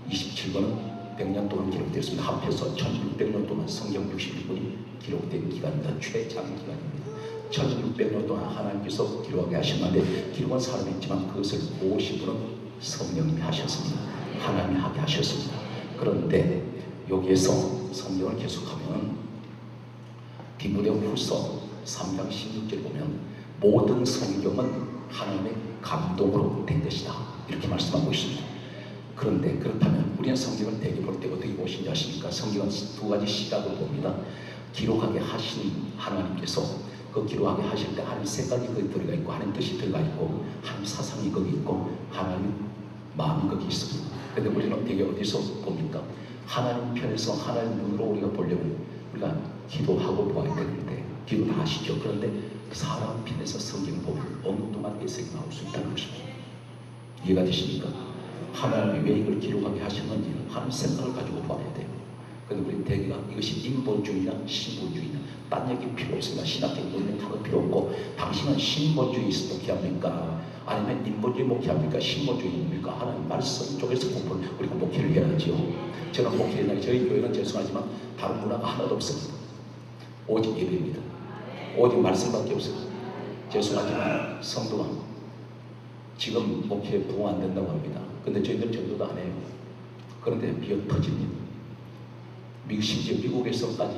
27권은 100년 동안 기록되었습니다. 합해서 1600년 동안 성경 61권이 기록된 기간입니다. 최장기 기간입니다. 1600년 동안 하나님께서 기록하게 하셨는데 기록은 사람이지만 그것을 모으신 분은 성령님이 하셨습니다. 하나님이 하게 하셨습니다. 그런데 여기에서 성경을 계속하면 디모데후서 3장 16절에 보면 모든 성경은 하나님의 감동으로 된 것이다 이렇게 말씀하고 있습니다. 그런데 그렇다면 우리는 성경을 대개 볼 때 어떻게 보신지 아십니까? 성경은 두 가지 시각을 봅니다. 기록하게 하신 하나님께서 그 기도하게 하실 때 하나님 생각이 거기 들어가 있고 하나님 뜻이 들어가 있고 하나님 사상이 거기 있고 하나님 마음이 거기 있습니다. 근데 우리는 되게 어디서 봅니까? 하나님 편에서 하나님 눈으로 우리가 보려면 우리가 기도하고 보아야 되는데 기도 다 하시죠. 그런데 사람 편에서 성경을 보면 엉뚱한 해석이 나올 수 있다는 것입니다. 이해가 되십니까? 하나님이 왜 이걸 기록하게 하셨는지는 하나님 생각을 가지고 봐야 돼요. 그런데 우리 대개가 이것이 인본주의나 신본주의나 딴 얘기 필요 없습니다. 신학적 논문 하는 필요 없고 당신은 신본주의 목회합니까? 아니면 인본주의 목회합니까? 신본주의 뭡니까? 하나님 말씀 쪽에서 공부를 우리가 목회를 해야지요. 저는 목회나 저희 교회는 죄송하지만 다른 문화가 하나도 없습니다. 오직 예배입니다. 오직 말씀밖에 없습니다. 죄송하지만 성도가 지금 목회 부흥 안 된다고 합니다. 근데 저희들 전도도 안 해요. 그런데 비어 터집니다. 심지어 미국에서까지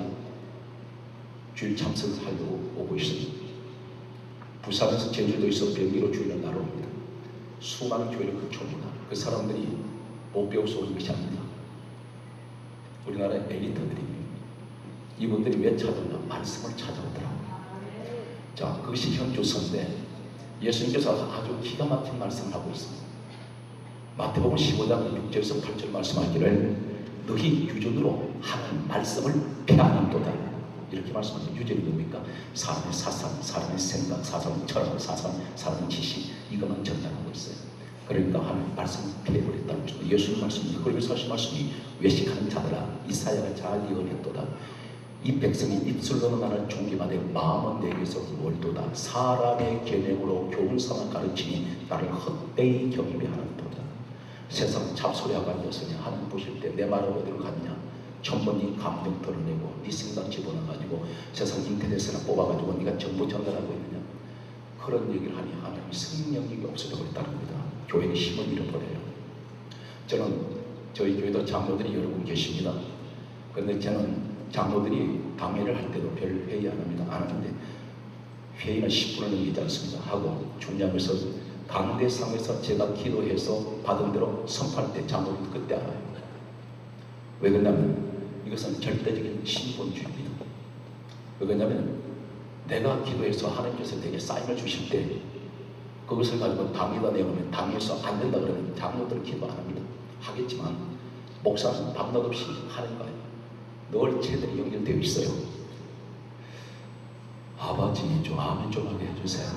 주일 참석을 하려고 오고 있습니다. 부산에서 제주도에서 병기로 주일을 날아옵니다. 수많은 교회를 거쳐옵니다. 그 사람들이 못 배워서 오는 것이 아닙니다. 우리나라의 엘리트들입니다. 이분들이 왜 찾아오나? 말씀을 찾아오더라고요. 자, 그것이 현주소인데 예수님께서 아주 기가 막힌 말씀을 하고 있습니다. 마태복음 15장 6절에서 8절 말씀하기를 너희 유전으로 하나님 말씀을 폐하는도다. 이렇게 말씀하시는 유전이 뭡니까? 사람의 사상, 사람의 생각, 사람의 철학, 사람의 지식 이것만 전달하고 있어요. 그러니까 하나님 말씀을 폐해버렸다는 것입니다. 예수님 말씀입니다. 그러면서 하신 말씀이 외식하는 자들아 이사야가 잘 예언했도다. 이 백성이 입술로는 나를 존귀하되 마음은 내게서 멀도다. 사람의 계명으로 교훈 삼아 가르치니 나를 헛되이 경외 하는도다. 세상 잡소리하고 앉았으니 하나님 보실 때 내 말은 어디로 갔냐? 전문이 감정 털어내고 네 생각 집어넣어가지고 세상 인터넷에나 뽑아가지고 네가 정보 전달하고 있느냐? 그런 얘기를 하니 하나님이 성령력이 없어져 버렸다는 겁니다. 교회의 힘을 잃어버려요. 저는 저희 교회도 장로들이 여러 분 계십니다. 그런데 저는 장로들이 당회를 할 때도 별 회의 안 합니다. 안 하는데 회의는 10분을 넘기지 않습니다. 하고 중요한 것은 강대상에서 제가 기도해서 받은 대로 선포할 때 장로들이 그때 알아요. 왜 그러냐면 이것은 절대적인 신본주의입니다. 왜 그러냐면 내가 기도해서 하나님께서 내게 사인을 주실 때 그것을 가지고 당회가 내놓으면 당회에서 안 된다 그러면 장로들은 기도 안 합니다. 하겠지만 목사는 밤낮 없이 하는 거예요. 늘 제대로 연결되어 있어요. 아버지 좀 아멘 좀 하게 해주세요.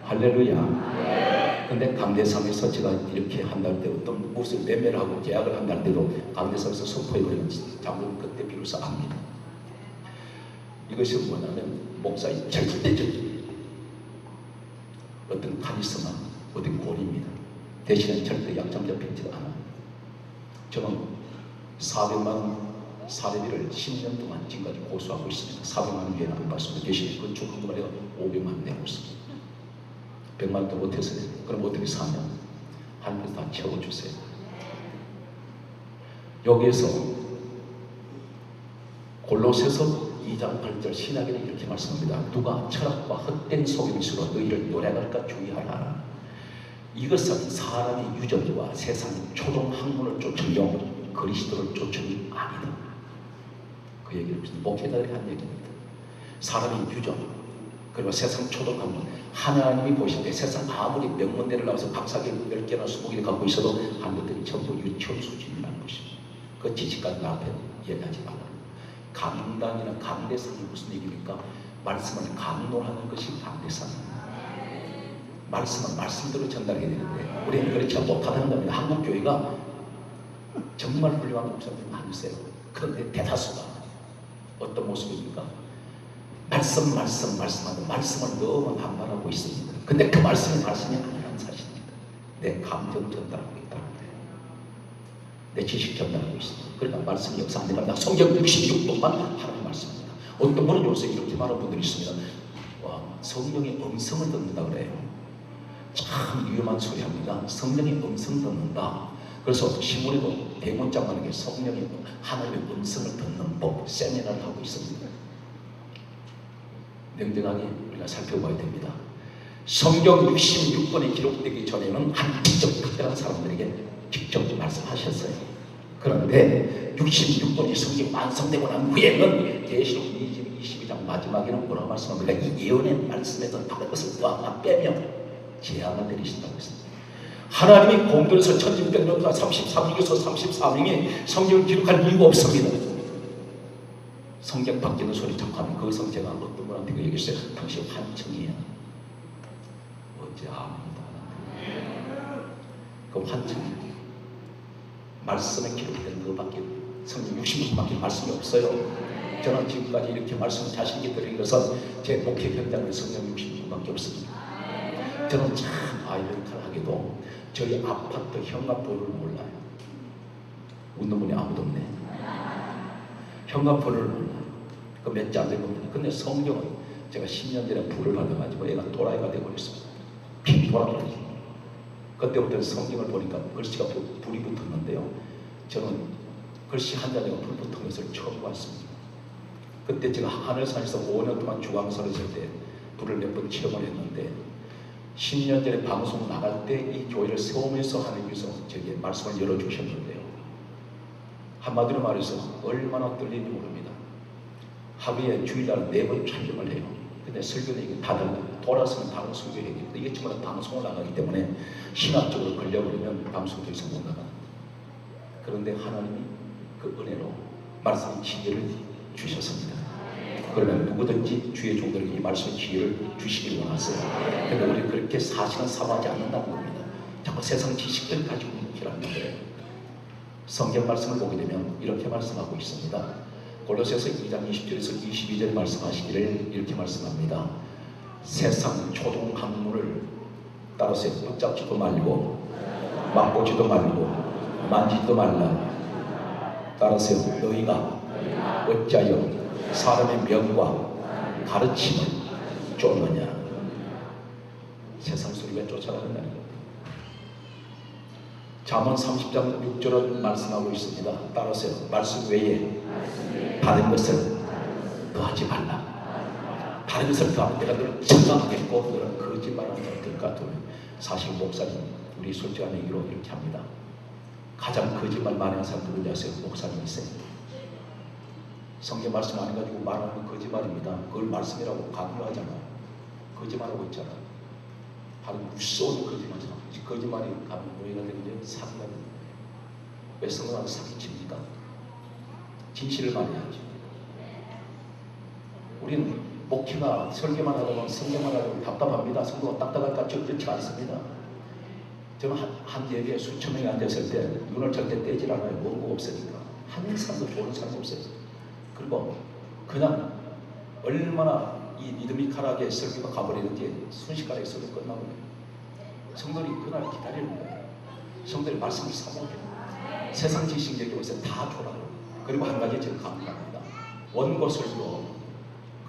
할렐루야. 근데 강대상에서 제가 이렇게 한달 때 어떤 무슨 매매를 하고 계약을 한달 때도 강대상에서 선포해버리면 장로는 그때 비로소 압니다. 이것이 뭐냐면 목사의 절대적인 어떤 카리스마, 어떤 권위입니다. 대신에 절대 약점 잡히지 않아요. 저는 400만 원 사례비를 10년 동안 지금까지 고수하고 있습니다. 400만 원 외에는 안 받습니다. 대신에 그 조금 말이가 500만 원 내고 있습니다. 100만 원도 못해서 그럼 어떻게 사냐? 하나님께서 다 채워주세요. 여기에서 골로새서 2장 8절 신약에는 이렇게 말씀합니다. 누가 철학과 헛된 속임수로 너희를 노래할까 주의하라. 이것은 사람의 유전과 세상의 초동 학문을 쫓으며 그리스도를 쫓으니 아니다. 그 얘기를 목회자들이 한 얘기입니다. 사람의 유전 그리고 세상 초동 학문 하나님이 보실 때 세상 아무리 명문대를 나와서 박사학위 10개나 20개를 갖고 있어도 한 것들이 전부 유치원 수준이라는 것입니다. 그 지식까지 앞에 얘기하지 말라. 강단이나 강대상이 무슨 얘기입니까? 말씀을 강론하는 것이 강대상입니다. 말씀은 말씀대로 전달해야 되는데 우리는 그렇지 못하다는 겁니다. 한국 교회가 정말 훌륭한 목사님이 많으세요. 그런데 대다수가 어떤 모습입니까? 말씀하고 말씀을 너무 반발하고 있습니다. 근데 그 말씀이 아니라는 사실입니다. 내 감정 전달하고 있다는 거예요. 내 지식 전달하고 있습니다. 그러니까 말씀이 역사 안 됩니다. 성경 66번만 하나님 말씀입니다. 어떤 분은 요새 이렇게 말하는 분들이 있습니다. 와, 성령의 음성을 듣는다 그래요. 참 위험한 소리 합니다. 성령의 음성 듣는다. 그래서 신문에도 대문짝만 하게 성령의 하나님의 음성을 듣는 법 세미나를 하고 있습니다. 냉정하게 우리가 살펴봐야 됩니다. 성경 66권이 기록되기 전에는 한 특별한 사람들에게 직접 말씀하셨어요. 그런데 66권이 성경이 완성되고 난 후에는 계시록 22, 22장 마지막에는 뭐라고 말씀합니까? 이 예언의 말씀에서 다른 것을 다 빼며 재앙을 내리신다고 했습니다. 하나님이 공들여서 1600년간 33일에서 34명이 성경을 기록할 이유가 없습니다. 성경 바뀌는 소리 자꾸 하면 거기서 제가 어떤 분한테 그 얘기했어요. 당신 환청이야. 어째 아무도 안 하는데. 그 환청이야. 말씀에 기록된 그밖에 성경 60분밖에 말씀이 없어요. 저는 지금까지 이렇게 말씀을 자신 있게 드린 것은 제 목회 현장에 성경 60분밖에 없습니다. 저는 참 아이러니컬하게도 저희 아파트 현관번호를 몰라요. 웃는 분이 아무도 없네. 현관번호를 몰라요. 그 몇 자 안 되거든요. 근데 성경은 제가 10년 전에 불을 받아가지고 얘가 또라이가 되어버렸습니다. 피 돌아버렸어요. 그때부터 성경을 보니까 글씨가 불이 붙었는데요. 저는 글씨 한 자리가 불 붙은 것을 처음 봤습니다. 그때 제가 하늘산에서 5년 동안 주강설을 할 때 불을 몇 번 체험을 했는데 10년 전에 방송 나갈 때 이 교회를 세우면서 하나님께서 제게 말씀을 열어주셨는데요. 한마디로 말해서 얼마나 떨리는지 모릅니다. 하루에 주일날 4번 촬영을 해요. 근데 설교는 이게 다 달라요. 돌아서는 다른 설교회입니다. 이게 정말 방송을 나가기 때문에 신학적으로 걸려버리면 방송도 이상 못 나갑니다. 그런데 하나님이 그 은혜로 말씀의 지혜를 주셨습니다. 그러면 누구든지 주의 종들에게 이 말씀의 지혜를 주시기를 원하세요. 그런데 우리 그렇게 사실은 사모하지 않는다는 겁니다. 자꾸 세상 지식들 가지고 묵히라는데 성경 말씀을 보게 되면 이렇게 말씀하고 있습니다. 골로새서 2장 20절에서 22절 말씀하시기를 이렇게 말씀합니다. 세상 초동 학문을 따라서 붙잡지도 말고 맛보지도 말고 만지지도 말라. 따라서 너희가 어찌하여 사람의 명과 가르침을 쫓느냐. 세상 소리가 쫓아가는 날입니다. 잠언 30장 6절은 말씀하고 있습니다. 따라서 말씀 외에 다른 것을 더하지 말라. 다른 것을 더하면 내가 너를 정당하겠고 너는 거짓말하는 자들 같으면 사실 목사님 우리 솔직한 얘기로 이렇게 합니다. 가장 거짓말 많이 하는 사람 누군지 아세요? 목사님이세요. 성경 말씀 안 해가지고 말하는 건 거짓말입니다. 그걸 말씀이라고 강요하잖아요. 거짓말하고 있잖아요. 바로 무서운 거짓말이잖아요. 거짓말이 가면 뭐가 되는지 사기가 됩니다. 왜 성경하고 사기칩니까? 진실을 말해야죠. 우리는 목회나 설교만 하다 보면 성경만 하다 보면 답답합니다. 성도가 딱딱할까? 그렇지 않습니다. 저는 한 예배에 수천 명이 앉았을 때 눈을 절대 떼질 않아요. 원고가 없으니까. 한 사람도 보는 사람이 없어요. 그리고 그냥 얼마나 이 리드미컬하게 설교가 가버리는지 순식간에 설교 끝나버려요. 성도들이 그날 기다리는 거예요. 성도들이 말씀을 사모해요. 세상 지식 얘기하면서 다 졸아요. 그리고 한 가지 제가 강조합니다. 원고 설교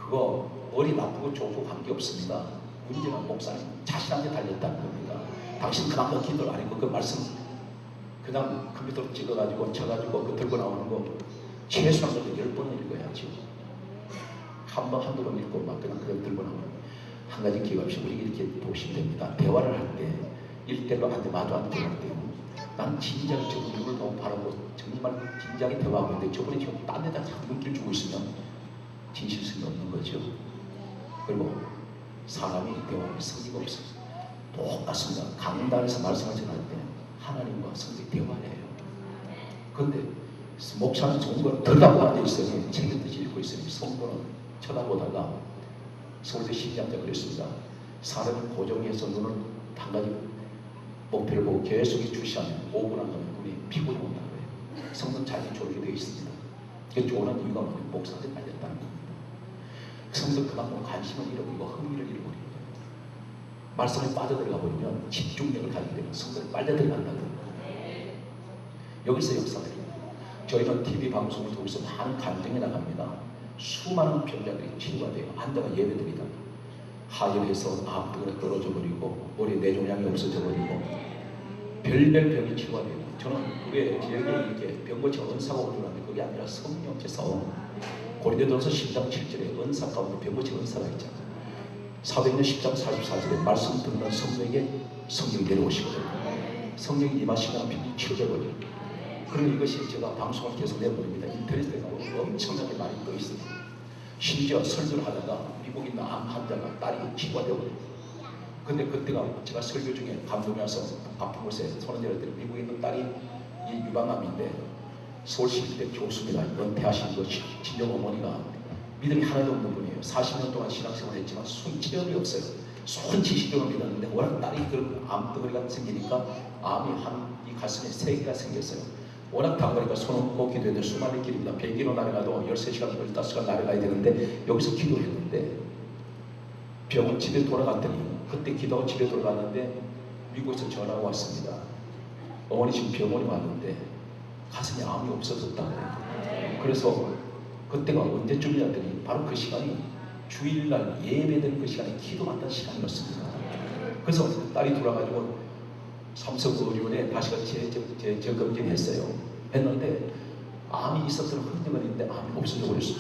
그거 머리 나쁘고 좋고 관계없습니다. 문제는 목사님 자신한테 달렸다는 겁니다. 당신 그나마 기도를 안 했고 그 말씀 그냥 컴퓨터로 찍어가지고 쳐가지고 그 들고 나오는 거 최소한도 10번은 읽어야지. 한두 번 읽고 막 그냥 들고 나오는 한 가지 기억합시다. 우리 이렇게 보시면 됩니다. 대화를 할 때 1대1로 한테 마주 앉게 할 때 난 진작에 저분 눈을 너무 바라고 정말 진작에 대화하고 있는데 저분이 지금 딴 데다 자꾸 눈길 주고 있으면 진실성이 없는 거죠. 그리고 사람이 대화할 성의가 없어요. 똑같습니다. 강단에서 말씀을 전할 때 하나님과 성경이 대화해요. 그런데 목사는 좋은 걸 들다고 앉아 있어요. 책을 듯이 읽고 있으니 성도는 쳐다보다가 서울대 심리학자 그랬습니다. 사람을 고정해서 눈을 한 가지 목표를 보고 계속 주시하면 5분 안 가면 눈이 피곤이 온다는 거예요. 성도는 자기 졸게 되어 있습니다. 그 졸는 이유가 뭐냐면 목사한테 달렸다는 겁니다. 성도 그만큼 관심을 잃어버리고 흥미를 잃어버리는 거예요. 말씀에 빠져들어가 버리면 집중력을 가지게 되면 성도를 빨려들어간다는 거예요. 여기서 역사가 됩니다. 저희는 TV 방송을 통해서 많은 간증이 나갑니다. 수많은 병자들이 치료가 돼요. 앉아가 예배드리다 하혈에서 암벽으로 떨어져 버리고 머리에 뇌종양이 없어져 버리고 별별 병이 치료가 돼요. 저는 그게 지역에 이렇게 병고치 은사가 오는 줄 알았는데 그게 아니라 성령께서 고린도전서 10장 7절에 은사 가운데 병고치 은사가 있잖아요. 사도행전 10장 44절에 말씀 듣는 성령에게 성령이 내려오시거든요. 성령이 임하시면 병이 치료져 버려요. 그리고 이것이 제가 방송을 계속 내버립니다. 인터넷에 나오고 엄청나게 많이 떠 있습니다. 심지어 설교를 하다가 미국에 있는 암 환자가 딸이 치료가 되거든요. 근데 그때가 제가 설교 중에 감동이 와서 아픈 곳에 손을 내렸더니 미국에 있는 딸이 이 유방암인데 서울시립대 교수입니다. 은퇴하신 그 친정 어머니가 믿음이 하나도 없는 분이에요. 40년 동안 신앙생활을 했지만 순치력이 없어요. 순치식적으로 믿었는데 워낙 딸이 그 암덩어리가 생기니까 암이 이 가슴에 3개가 생겼어요. 워낙 다가니까 손은 꼭 기도해도 수많은 길입니다. 100km 날아가도 13시간, 15시간 날아가야 되는데 여기서 기도했는데 병원 집에 돌아갔더니 그때 기도하고 집에 돌아갔는데 미국에서 전화가 왔습니다. 어머니 지금 병원에 왔는데 가슴에 암이 없어졌다고. 그래서 그때가 언제쯤이었더니 바로 그 시간이 주일날 예배되는 그 시간에 기도 받던 시간이었습니다. 그래서 딸이 돌아가지고 삼성의료원에 다시 재검진했어요. 했는데 암이 있었던 흔적은 있는데 암이 없어져 버렸어요.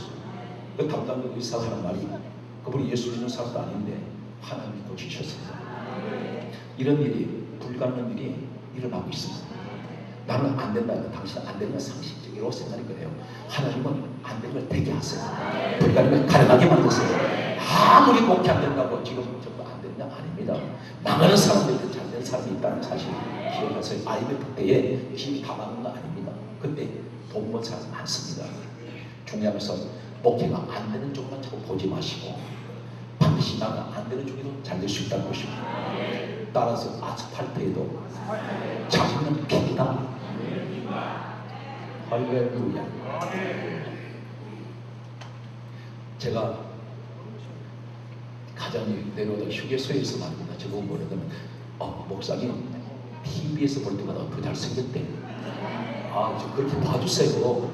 그 담당 의사가 하는 말이 그분이 예수 믿는 사람도 아닌데 하나님이 고치셨어요. 이런 일이 불가능한 일이 일어나고 있습니다. 나는 안 된다면 당신은 안 되는 상식적으로 생각이 그래요. 하나님은 안 되는 걸 되게 하세요. 불가능을 가능하게 만드세요. 아무리 목회 안 된다고 지금 전부 안 되냐? 아닙니다. 망하는 사람들도 잘 된 사람이 있다는 사실 기억하세요. IMF 때에 집이 다 망한 거 아닙니다. 그때 돈 번 사람 많습니다. 중요한 것은 목회가 안 되는 쪽만 자꾸 보지 마시고 반드시 나가 안 되는 쪽에도 잘 될 수 있다는 것입니다. 따라서 아스팔트에도 장면 빛나. 할렐루야. 제가 가장 내려오던 휴게소에서 말입니다. 저보고 뭐냐면 목사님 TV에서 볼 때마다 더 잘생겼대. 저 그렇게 봐주세요.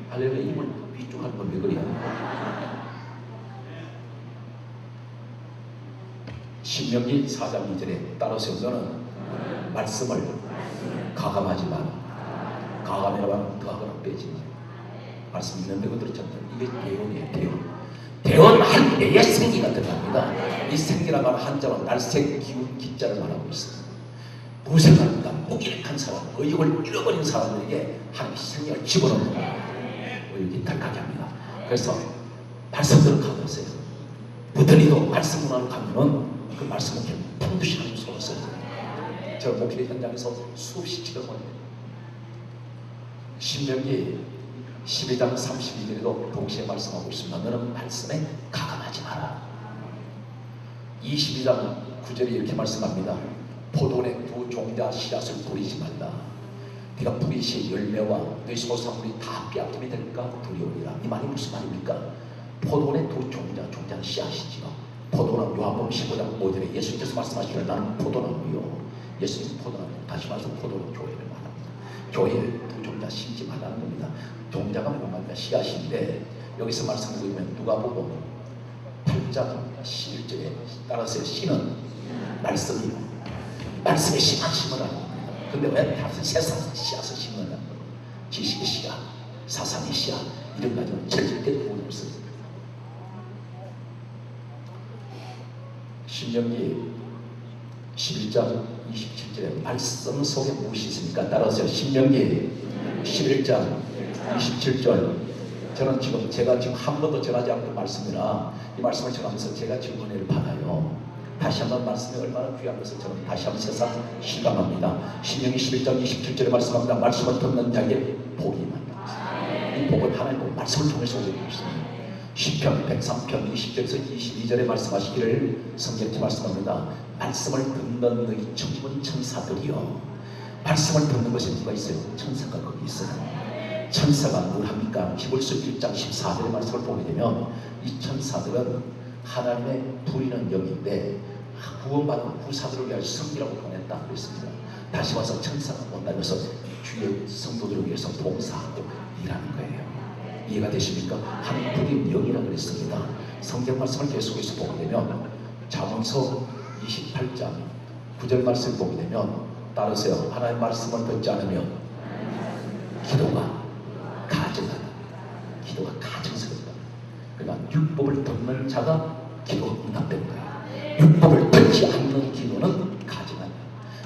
할렐루야. 입을 삐죽하는 건 왜 그래요? 신명기 4장 2절에 따라서 너는 말씀을 가감하지 마라. 가감이라면 더하거나 빼지 마라. 말씀 있는데 그 들었잖아요. 이게 대언이에요. 대언. 대언할 때에 생기가 들어갑니다. 이 생기라는 말 한자로 날색 기운 기자를 말하고 있습니다. 무생각과 무기력한 사람, 의욕을 잃어버린 사람들에게 하나님이 생명을 집어넣는 의욕이 덜하게 합니다. 그래서 말씀대로 가보세요. 무더니도 말씀으로 가면은 그 말씀을 반드시 하나님 손을 써요. 저 목회의 현장에서 수없이 지켜보네요. 신명기 12장 32절에도 동시에 말씀하고 있습니다. 너는 말씀에 가감하지 마라. 22장 9절에 이렇게 말씀합니다. 포도원에 두 종자 씨앗을 뿌리지 말라. 네가 뿌린 시 열매와 네 소산물이 다 빼앗김이 될까 두려우리라. 이 말이 무슨 말입니까? 포도원에 두 종자는 씨앗이지요. 포도나무. 요한복음 15장 5절에 예수님께서 말씀하시기를 나는 포도나무요. 예수님 포도나무. 다시 말해서 포도는 교회를 말합니다. 교회에 두 종자 심지 말라는 겁니다. 종자가 뭐냐면 씨앗인데 여기서 말씀하고 있는 누가복음 8장 11절에 따라서 씨는 말씀이요. 말씀의 씨만 심으라는 겁니다. 근데 왜 다른 세상 씨앗을 심으라는 거예요? 지식의 씨앗, 사상의 씨앗 이런 가지고 절대 도움이 없어요. 신명기 11장 27절에 말씀 속에 무엇이 있습니까? 따라서 신명기 11장 27절. 저는 지금 제가 한 번도 전하지 않고 말씀이나 이 말씀을 전하면서 제가 지금 은혜를 받아요. 다시 한번 말씀이 얼마나 귀한 것을 저는 다시 한번 세상 실감합니다. 신명기 11장 27절에 말씀합니다. 말씀을 듣는 자에게 복이 임한다. 이 복은 하나님의 말씀을 통해서 오고 있습니다. 시편 103편 20절에서 22절에 말씀하시기를 성경에 말씀합니다. 말씀을 듣는 너희 전문 천사들이요. 말씀을 듣는 것에 누가 있어요? 천사가 거기 있어요. 천사가 뭘 합니까? 히브리서 1장 14절의 말씀을 보게 되면 이 천사들은 하나님의 부리는 영인데 구원받은 구사들을 위하여 성기라고 보냈다 그랬습니다. 다시 와서 천사가 온다는 것은 주의 성도들을 위해서 봉사하고 일하는 거예요. 이해가 되십니까? 하나님 부린 영이라고 그랬습니다. 성경 말씀을 계속해서 보게 되면 잠언서 28장 9절 말씀을 보게 되면 따르세요. 하나님의 말씀을 듣지 않으면 기도가 가증하다. 기도가 가증스럽다. 그러니까 율법을 듣는 자가 기도가 응답되는 거예요. 율법을 듣지 않는 기도는 가증한다.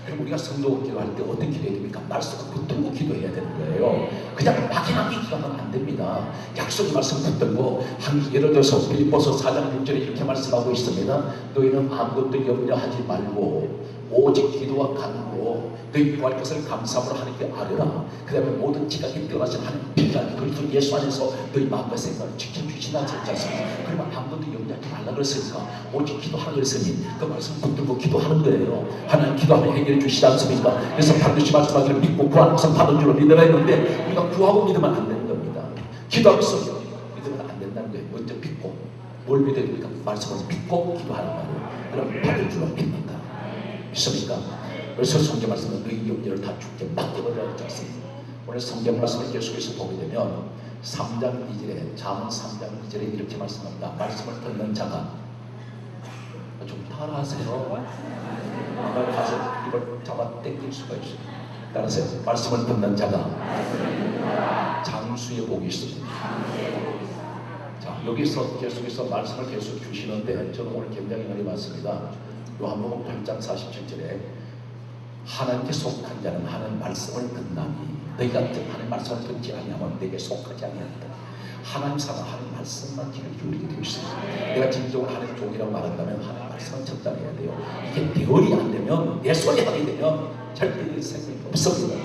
그럼 우리가 성도 기도할 때 어떤 기도해야 됩니까? 말씀을 붙들고 기도해야 되는 거예요. 그냥 막연하게 기도하면 안 됩니다. 약속의 말씀 붙들고 예를 들어서 빌립보서 4장 6절에 이렇게 말씀하고 있습니다. 너희는 아무것도 염려하지 말고 오직 기도와 간구로 너희 구할 것을 감사함으로 하나님께 아뢰라. 그 다음에 모든 지각이 들어가신 하나님 비밀하게 그리스도 예수 안에서 너희 마음과 생각을 지켜주시나 하지 않습니까? 그러면 아무것도 염려하지 말라 그랬으니까 오직 기도하라 그랬으니 그 말씀 붙들고 기도하는 거예요. 하나님 기도하면 해결해 주시지 않습니까? 그래서 반드시 말씀하기를 믿고 구하는 것은 받은 줄로 믿으라 했는데 우리가 구하고 믿으면 안 되는 겁니다. 기도하면서 믿으면 안 된다는 거예요. 먼저 믿고 뭘 믿어야 됩니까? 말씀을 믿고 기도하는 거예요. 그럼 받은 줄로 믿는다. 믿습니까? 그래서 성경 말씀은 너희 염려를 다 주께 맡겨버리라고 했지 않습니까? 오늘 성경 말씀을 계속해서 보게 되면 3장 2절에 잠언 3장 2절에 이렇게 말씀합니다. 말씀을 듣는 자가 좀 따라하세요. 아마 가서 이걸 잡아 당길 수가 있어요. 따라서 말씀을 듣는 자가 장수의 복이 있습니다. 자, 여기서 계속해서 말씀을 계속 주시는데 저는 오늘 굉장히 은혜 받습니다. 요한복음 8장 47절에 하나님께 속한 자는 하나님 말씀을 듣나니 너희가 하나님 말씀을 듣지 아니하면 내게 속하지 아니한다. 하나님 사람 하나님 말씀만 귀를 기울이게 되어 있습니다. 내가 진정으로 하나님 종이라고 말한다면 하나님 말씀을 전달해야 돼요. 이게 대언이 안 되면 내 소리 하게 되면 절대 생명이 없습니다.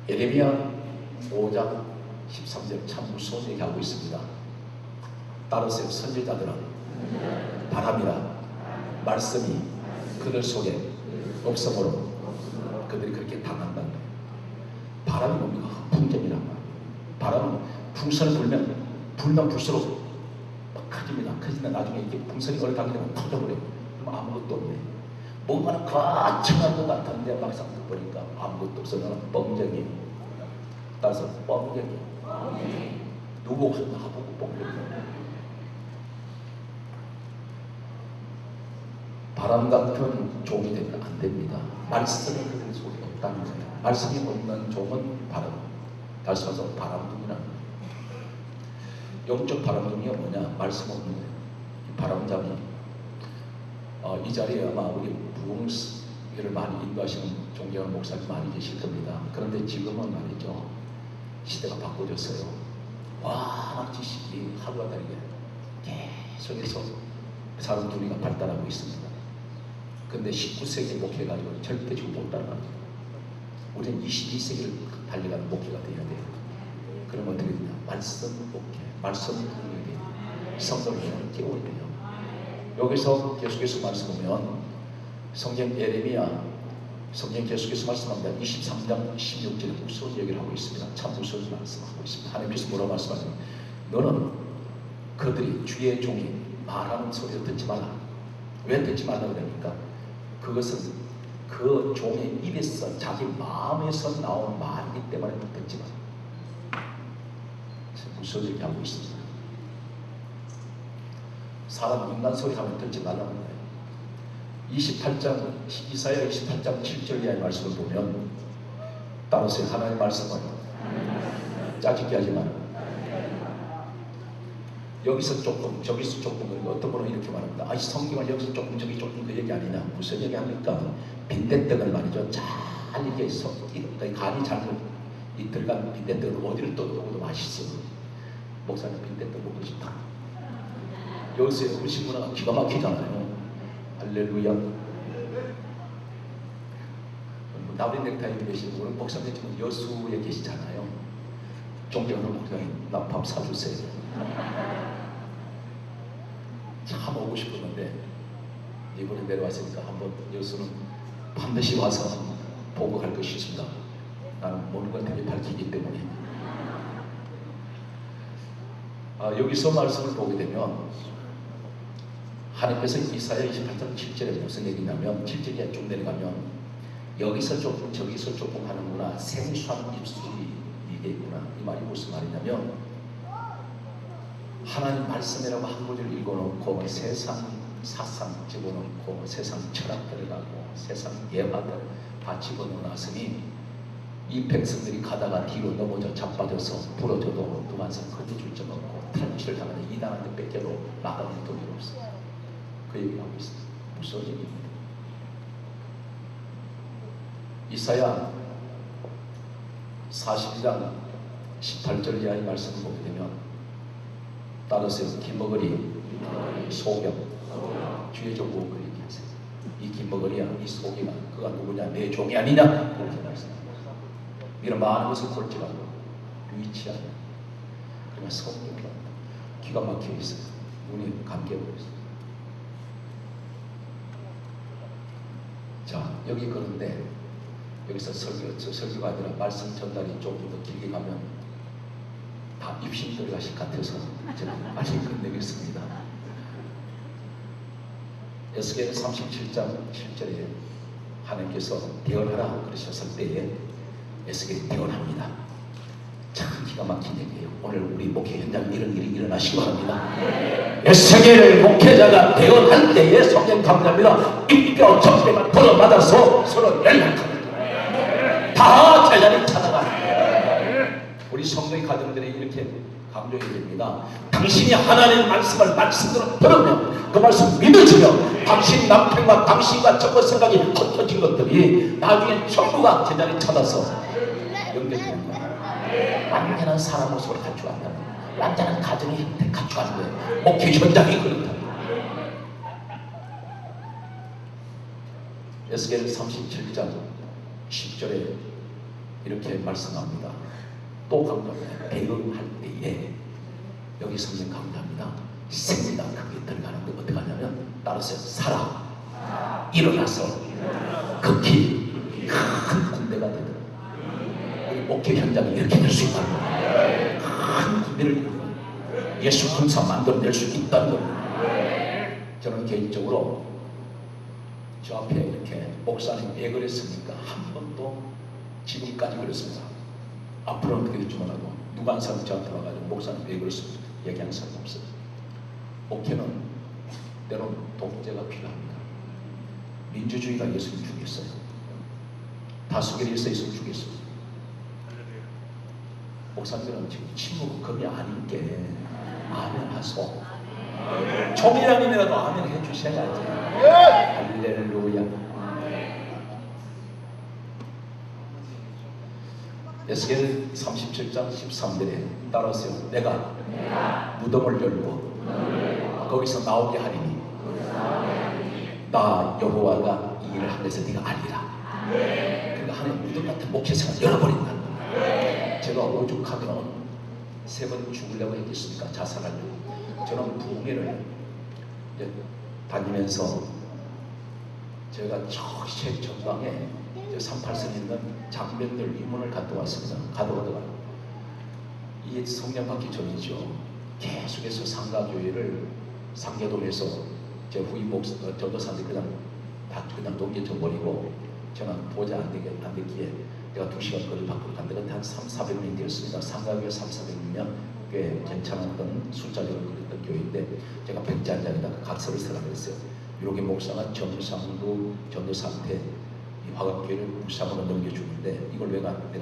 예레미야 5장 13절 참 무서운 얘기하고 있습니다. 따르세요. 선지자들은 바람이라 말씀이 그들 속에 없으므로 그들이 그렇게 당한다는 거예요. 바람이 뭡니까? 풍경이란 말이에요. 바람은 풍선을 불면 불수록 막 커집니다. 커지면 나중에 이게 풍선이 오래 당기면 터져버려요. 그럼 아무것도 없네. 뭔가는 거창한 것 같은데 막상 보니까 아무것도 없어. 너는 뻥쟁이. 따라서 뻥쟁이. 누구 하나보고 뻥쟁이. 바람 같은 종이 되면 안 됩니다. 말씀이 그들 속에 없다는 거예요. 말씀이 없는 종은 바람. 다시 말해서 바람둥이라는 거예요. 영적 바람둥이가 뭐냐? 말씀 없는 거예요. 바람잡이. 이 자리에 아마 우리 부흥회를 많이 인도하시는 존경하는 목사님 많이 계실 겁니다. 그런데 지금은 말이죠. 시대가 바꿔졌어요. 와, 지식이 하루가 다르게 계속해서 사람 두리가 발달하고 있습니다. 근데 19세기 목회가지고 절대 지금 못 따라갑니다. 우리는 22세기를 달려가는 목회가 되어야 돼요. 그러면 어떻게 되냐? 말씀 목회, 말씀 하는 게 성도를 깨워야 돼요. 여기서 계속해서 말씀 보면 성경 예레미야 성경 계속해서 말씀합니다. 23장 16절에 무서운 얘기를 하고 있습니다. 참 무서운 말씀하고 있습니다. 하나님께서 뭐라고 말씀하세요? 너는 그들이 주의 종이 말하는 소리를 듣지 말라. 왜 듣지 말라 그러니까 그것은 그 종의 입에서 자기 마음에서 나온 말이기 때문에 듣지 마라. 무서운 얘기 하고 있습니다. 사람 인간 소리 하면 듣지 말라는 거예요. 28장 이사야 28장 7절 이하의 말씀을 보면 따라서 하나님의 말씀을 짜증게 하지 마라. 여기서 조금 저기서 조금 어떤 분은 이렇게 말합니다. 이 성경을 여기서 조금 저기 조금 그 얘기 아니냐. 무슨 얘기 합니까? 빈대떡을 말이죠. 잘 이게 간이 잘 들어간 빈대떡을 어디를 떠도 맛있어. 목사님 빈대떡 먹고 싶다. 여기서 음식 문화가 기가 막히잖아요. 할렐루야. 나비 넥타이 계시고 오늘 목사님 지금 여수에 계시잖아요. 존경하는 목사님 나 밥 사주세요. 참 오고 싶었는데 이번에 내려왔으니까 한번 여수는 반드시 와서 보고 갈 것이 있습니다. 나는 모든 걸 되게 밝히기 때문에 여기서 말씀을 보게 되면 하나님께서 이사야 28장 7절에 무슨 얘기냐면 7절에 쭉 내려가면 여기서 조금 저기서 조금 하는구나. 생소한 입술이 이게 있구나. 이 말이 무슨 말이냐면 하나님 말씀이라고 한 구절 읽어놓고 세상 사상 집어넣고 세상 철학 들어가고 세상 예화들 다 집어넣어놨으니 이 백성들이 가다가 뒤로 넘어져 자빠져서 부러져도 그만상 건져줄 적 없고 탈취를 당하는 이단한테 뺏겨도 나가는 돈이 없어요. 그 얘기를 하고 있습니다. 무서운 얘기입니다. 이사야 42장 18절 이하의 말씀을 보게 되면 따르세요. 김머거리 소경 주의 종국을 얘기하세요. 이 김머거리야, 이 소경아, 그가 누구냐? 내 종이 아니냐? 그렇게 말씀합니다. 이런 많은 것을 볼지라도 유의치 않아. 그냥 성경이 기가 막혀 있어요. 눈이 감겨 보였어요. 자, 여기 그런데 여기서 설교가 아니라 말씀 전달이 조금 더 길게 가면 다 입신 들어가실 것 같아서 저는 빨리 끝내겠습니다. 에스겔 37장 7절에 하나님께서 대언하라 그러셨을 때에 에스겔이 대언합니다. 참 기가 막힌 얘기예요. 오늘 우리 목회 현장 이런 일이 일어나시기 바랍니다. 에스겔 목회자가 대언할 때에 성령 강자입니다. 이뼈 적대만 걸어맞아서 서로 연락합니다. 다 제자리 찾아가. 우리 성도의 가정들이 이렇게 강조해야 됩니다. 당신이 하나님의 말씀대로 들으면 그 말씀 믿어지면 당신 남편과 당신과 전부 생각이 흩어진 것들이 나중에 전부가 제자리 찾아서 연결되는 거예요. 완전한 사람 모습을 갖추어간다. 완전한 가정의 형태 갖추어가는 거예요. 목회 현장이 그렇다. 에스겔 37장 10절에 이렇게 말씀합니다. 또 강조합니다. 배응할 때에 여기 성경 강조합니다. 생리가 크게 들어가는데 어떻게 하냐면 따라서 살아 일어나서 극히 큰 군대가 되더라. 우리 목회 현장이 이렇게 될 수 있다는 거예요. 큰 군대를 이루고 예수 군사 만들어낼 수 있다는 거예요. 저는 개인적으로 저 앞에 이렇게 목사님 왜 그랬습니까? 한 번도 지금까지 그랬습니다. 앞으로는 어떻게 될지 몰라도 누가 한 사람 저한테 와가지고 목사님 왜 그랬습니까? 얘기하는 사람 없어요. 목회는 때론 독재가 필요합니다. 민주주의가 예수님 죽였어요. 다수결이 있어 예수님 죽였어요. 목사님들은 지금 침묵은 겁이 아닌게 아멘 하소. 종이 아니면라도 아멘 해주셔야지. 할렐루야. 에스겔 37장 13절에 따라서요. 내가 무덤을 열고 거기서 나오게 하리니 나 여호와가 이 일을 하면서 네가 알리라. 그러니까 하나님 무덤 같은 목회생활 열어버린다. 제가 오죽하면 3번 죽으려고 했겠습니까? 자살하려고. 저는 부흥회를 다니면서 제가 제 전방에 38선에 있는 장면들 유문을 갖고 왔습니다. 가져가다가 이 성령 받기 전이죠. 계속해서 상가교회를 상계동에서 제 후임 전도사님들 그냥 넘겨져 버리고 저는 도저히 안 되기에 내가 2시간 거리 밖으로 갔는데 그때 한 300~400명이 되었습니다. 상가교회 300~400명 꽤 괜찮았던 숫자적으로 그랬던 교회인데 제가 백자한장에다가 각서를 쓰라고 했어요. 유로기 목사가 전도상도 전도사한테 이 화각교회를 무상으로 넘겨주는데 이걸 내가 왜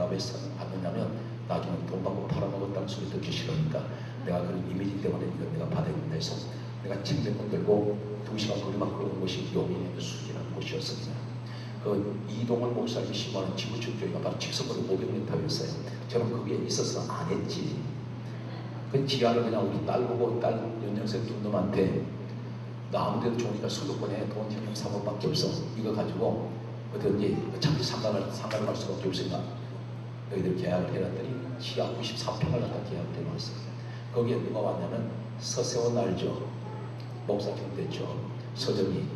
받느냐면 나중에 돈 받고 팔아먹었다는 소리 듣기 싫으니까 내가 그런 이미지 때문에 이걸 내가 받아야 된다 해서 내가 침대문 들고 2시간 거리 밖으로 온 것이 용인의 수지라는 곳이었습니다. 그 이동원 목사님이 심어하는 지구촌교회가 바로 직선거리 500m였어요. 저는 거기에 있어서 안 했지. 그 지하를 그냥 우리 딸 보고 딸 연년생 두 놈한테 나 아무데도 좋으니까 수도권에 돈 지금 3원밖에 없어. 이거 가지고 어떤지 어차피 상가를 갈 수밖에 없으니까 너희들 계약을 해놨더니 지하 94평을 갖다 계약을 해놨어요. 거기에 누가 왔냐면 서세원 알죠? 목사님 됐죠. 서정이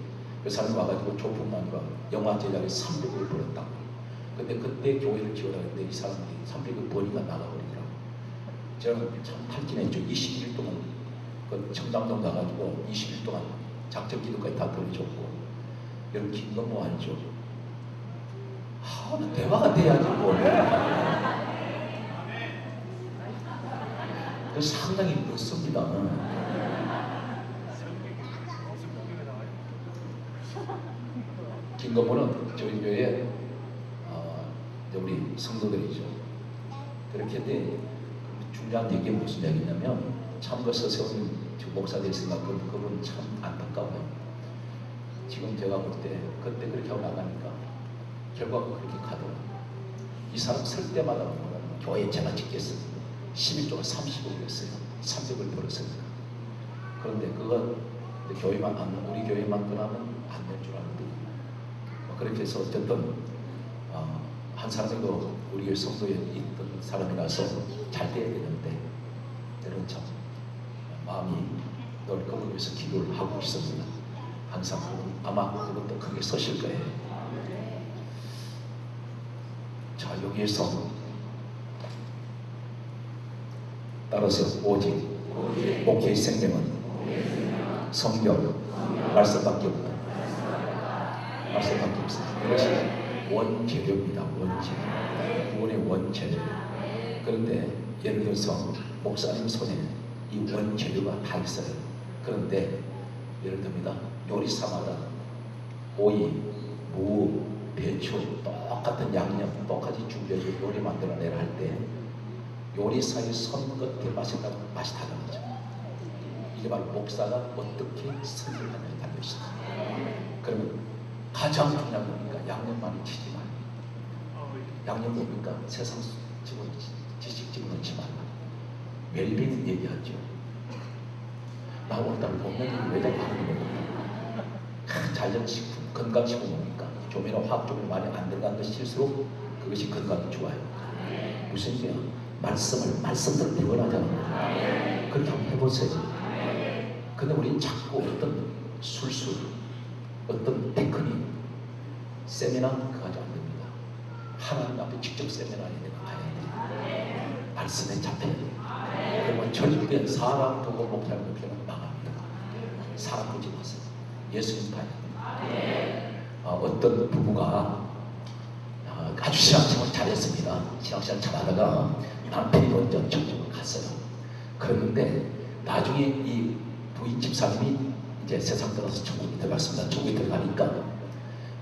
그 사람이 와가지고 조폭만이가 영화 제작에 300을 벌었다고. 근데 그때 교회를 지어라 했는데 이 사람들이 300을 버리가 나가버리더라고. 저는 참 탈진했죠. 21일 동안 그 청담동 가가지고 20일 동안 작전 기도까지 다 돌려줬고. 여러분 김건모 알죠? 대화가 돼야지 뭘. 그 상당히 늦습니다. 김건모는 저희 교회 우리 성도들이죠. 그렇게 돼 중요한 얘기가 무슨 얘기냐면 참그 서세원 목사 됐으니까 그분 참 안타까워요. 지금 제가 볼 때 그때 그렇게 하고 나가니까 결과가 그렇게 가더라고요. 이 사람 설 때마다 교회 제가 짓겠습니다. 11조가 30억이었어요. 300을 벌었으니까. 그런데 그건 교회만 우리 교회만 떠나면 안 될 줄 알거든요. 그렇게 해서 어쨌든 한 사람도 우리 교회 성도에 있던 사람이라서 잘 돼야 되는데 때론 참 마음이 늘 그걸 위해서 기도를 하고 있습니다. 항상 아마 그것도 크게 서실 거예요. 자, 여기에서 따라서 오직 목회의 생명은 성경, 말씀밖에 없다. 말씀밖에 없습니다. 이것이 원재료입니다. 원재료. 구원의 원재료. 그런데 예를 들어서 목사님 손에 이 원재료가 다 있어요. 그런데 예를 듭니다. 요리사마다 오이, 무, 배추 똑같은 양념 똑같이 준비해서 요리 만들어내라 할 때 요리사의 손 끝에 맛이 다르죠. 이게 바로 목사가 어떻게 설계하느냐에 달려있습니다. 그러면 가장 중요한 겁니까? 양념 많이 치지 말고. 양념 뭡니까? 세상 지식 집어넣지 말고. 웰빙 얘기하죠. 나 오늘따라 먹는 게 왜 자꾸 하는 겁니까? 자연식품, 건강식품 뭡니까? 조미료, 화학조미료 많이 안 들어간 것이 실수록 그것이 건강에 좋아요. 무슨 얘기야? 말씀대로 표현하자는 거예요. 그렇게 한번 해보세요. 근데 우리는 자꾸 어떤 술술, 어떤 테크닉, 세미나 그거 가지고 안 됩니다. 하나님 앞에 직접 세미나에 내가 가야 돼. 말씀에 잡혀야 돼. 그러면 절대 사람 보고 목사님 표현은 망합니다. 사람 보지 마세요. 예수님 봐야 돼. 어떤 부부가 아주 신앙생활 잘했습니다. 신앙생활 잘하다가 남편이 먼저 천국을 갔어요. 그런데 나중에 이 부인 집사님이 이제 세상 떠나서 천국에 들어갔습니다. 천국에 들어가니까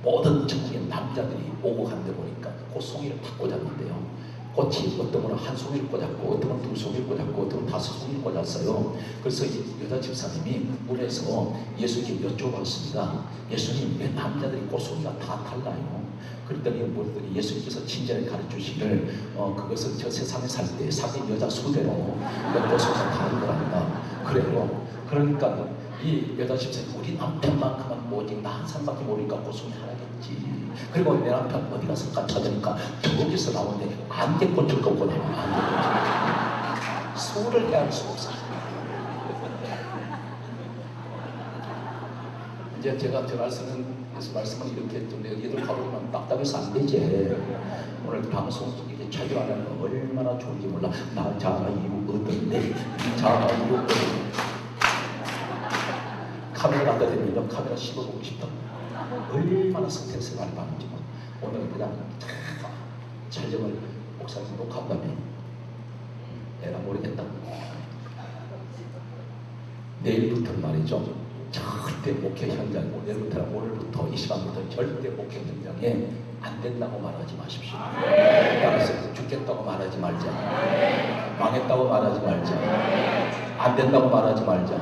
모든 천국의 남자들이 오고 간데 보니까 그 송이를 다 꽂았는데요. 꽃이 어떤 분은 한 송이를 꽂았고 어떤 분은 두 송이를 꽂았고 어떤 분은 다섯 송이를 꽂았어요. 그래서 이 여자 집사님이 문에서 예수님께 여쭤봤습니다. 예수님, 왜 남자들이 꽃송이가 다 달라요? 그랬더니 뭐더니 예수님께서 친절히 가르치시기를 그것은 저 세상에 살 때 사귄 여자 수대로 꽃송이가 다른 거랍니다. 그래요. 그러니까 이 여자 집사님 우리 남편만큼은 오직 나 한 사람밖에 모르니까 꽃송이 하나겠지. 그리고 내 남편 어디 갔을까 찾으니까 저기서 나오는데 안개꽃을 걷고 나와. 안개꽃을. 술을 해야 할 수 없어. 이제 제가 저 말씀을 이렇게 했던데 얘들 가보면 딱딱해서 안 되지. 오늘 방송 이렇게 촬영하면 얼마나 좋은지 몰라. 나 자유 얻었네. 자유 얻었네. 카메라 갖다 대면 카메라 씹어보고 싶다. 얼마나 스트레스를 많이 받는지. 오늘 그냥 촬영을 목사님 녹화한다며. 내가 모르겠다. 내일부터 말이죠. 절대 목회 현장, 오늘부터 이 시간부터 절대 목회 현장에 안 된다고 말하지 마십시오. 따라서 죽겠다고 말하지 말자. 망했다고 말하지 말자. 안 된다고 말하지 말자.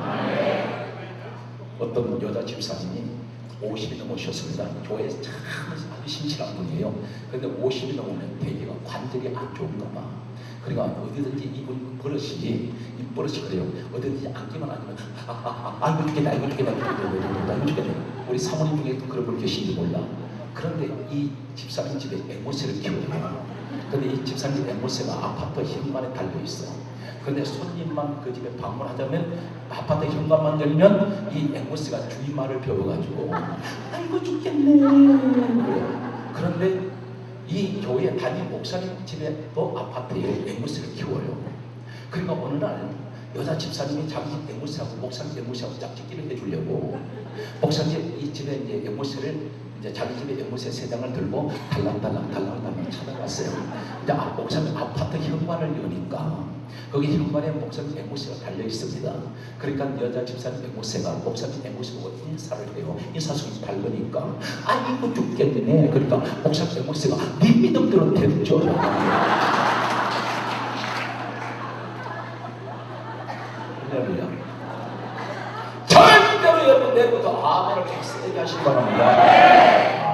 어떤 여자 집사님이 50이 넘으셨습니다. 교회에 참 아주 신실한 분이에요. 그런데 50이 넘으면 대개가 관절이 안 좋은가 봐. 그러니까 어디든지 이분 버릇이 그래요. 어디든지 앉기만 하면 이거 죽겠다, 이거 죽겠다, 이거 죽겠다. 우리 사모님 중에도 그런 분 계신지 몰라. 그런데 이 집사님 집에 앵무새를 키워요. 그런데 이 집사님 앵무새가 아파트 현관에 달려 있어요. 그런데 손님만 그 집에 방문하자면 아파트 현관만 열면 이 앵무새가 주인 말을 배워가지고 아이고 죽겠네 그래요. 그런데 이 교회 담임 목사님 집에도 아파트에 앵무새를 키워요. 그러니까 어느 날 여자 집사님이 자기 집 앵무새하고 목사님 앵무새하고 짝짓기를 해주려고 목사님 이 집에 이제 앵무새를 이제 자기 집에 앵무새 3장을 들고 달랑달랑 찾아갔어요. 이제 목사님 아파트 현관을 여니까 거기 현관에 목사님 앵무새가 달려 있습니다. 그러니까 여자 집사님 앵무새가 목사님 앵무새 보고 인사를 해요. 인사성이 밝으니까 아이고 죽겠네. 그러니까 목사님 앵무새가 네 믿음대로 됐죠. 절대로 여러분 내부터 아멘을 세게 하시기 바랍니다.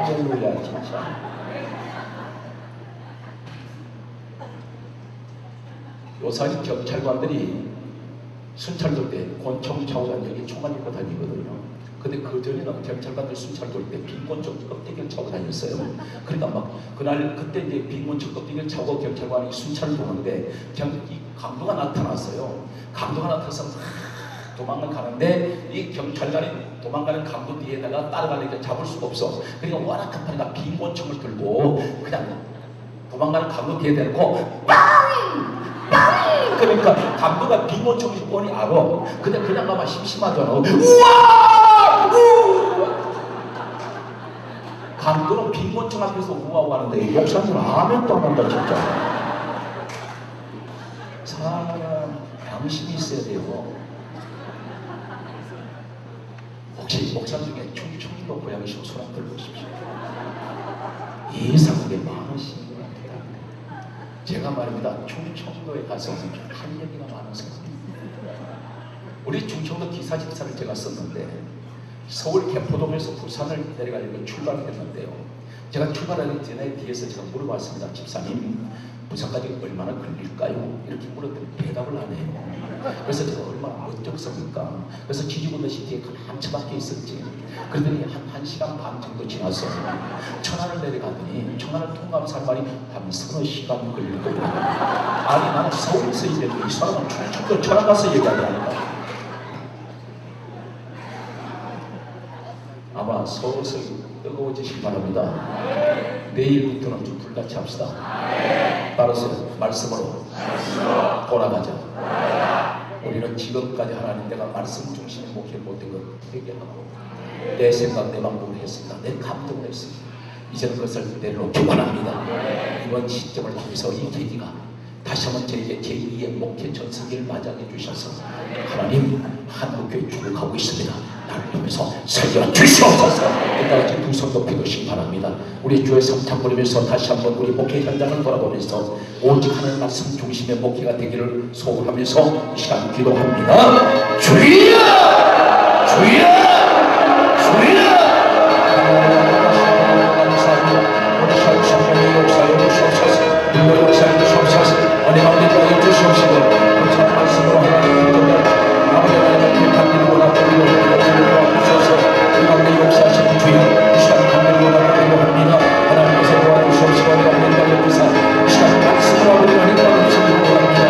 할렐루야 진짜. 요사이 경찰관들이 순찰 돌 때 권총 차고단 여기 총알 입고 다니거든요. 근데 그 전에는 경찰관들 순찰 돌 때 빈 권총 껍데기를 차고 다녔어요. 그러니까 막 그날 그때 이제 빈 권총 껍데기를 차고 경찰관이 순찰을 도는데 이 강도가 나타났어요. 강도가 나타나서 도망을 가는데 이 경찰관이 도망가는 강도 뒤에다가 따라가려니까 잡을 수가 없어. 그러니까 워낙 급하니까 빈 권총을 들고 그냥 도망가는 강도 뒤에 대놓고 빵! 그러니까 강도가 빈 권총이 뻔히 알아. 근데 그냥 가면 심심하잖아. 우와! 강도는 빈 권총 앞에서 우와우 하는데 목사님은 아멘도 안 한다 진짜. 사람 양심이 있어야 돼요. 혹시 목사 중에 충청도 고향이시고 손 한번 들어보십시오. 이상하게 많으신 것 같아요. 제가 말입니다. 충청도에 가서 한 얘기가 많아서 우리 충청도 기사 집사를 제가 썼는데 서울 개포동에서 부산을 내려가려고 출발을 했는데요. 제가 출발하기 전에 뒤에서 제가 물어봤습니다. 집사님 부산까지 얼마나 걸릴까요? 이렇게 물었더니 대답을 안 해요. 그래서 제가 얼마나 어쩌겠습니까? 그래서 지지군도시 뒤에 한참 밖에 있었지. 그러더니 한 1시간 반 정도 지나서 천안을 내려가더니 천안을 통과하면서 한 말이 한 서너 시간 걸릴 거예요. 아니 나는 서울에서 얘기했는데 이 사람은 충청도 천안 가서 얘기하려니까. 아마 서울에서 뜨거워지시기 바랍니다. 내일부터는 좀 불같이 합시다. 따라서 말씀으로 돌아가자. 우리는 지금까지 하나님 내가 말씀 중심의 목회를 못한 것 회개하고 내 생각 내 방법을 했습니다. 내 감동을 했습니다. 이제는 그것을 내려놓기 원합니다. 이번 시점을 통해서 이 계기가 다시 한번 저에게 제2의 목회 전성기를 맞이해 주셔서 하나님 한국교회 주목하고 있습니다. 나를 통해서 살려 주시옵소서. 끝까지 두 손 높이 드시기 바랍니다. 우리 주의 삼창 부르면서 다시 한번 우리 목회 현장을 돌아보면서 오직 하나님 말씀 중심의 목회가 되기를 소원하면서 이 시간 기도합니다. 주여! 주여! 주여! 우리 샤우샤우의 역사에 주시옵소서. 우리 역사에 주시옵소서. 은혜 가운데 떠나 주시옵시고 감사한 말씀으로 하나님 기도합니다. 아버지 하나님 감기를 원하옵니다. 이 가운데 역사하시는 주여 이 시간 감기를 원하옵니다. 하나님께서 도와주시옵시고 우리 가운데 떠나주사 이 시간 말씀으로 우리 가운데 떠나주시기 원합니다.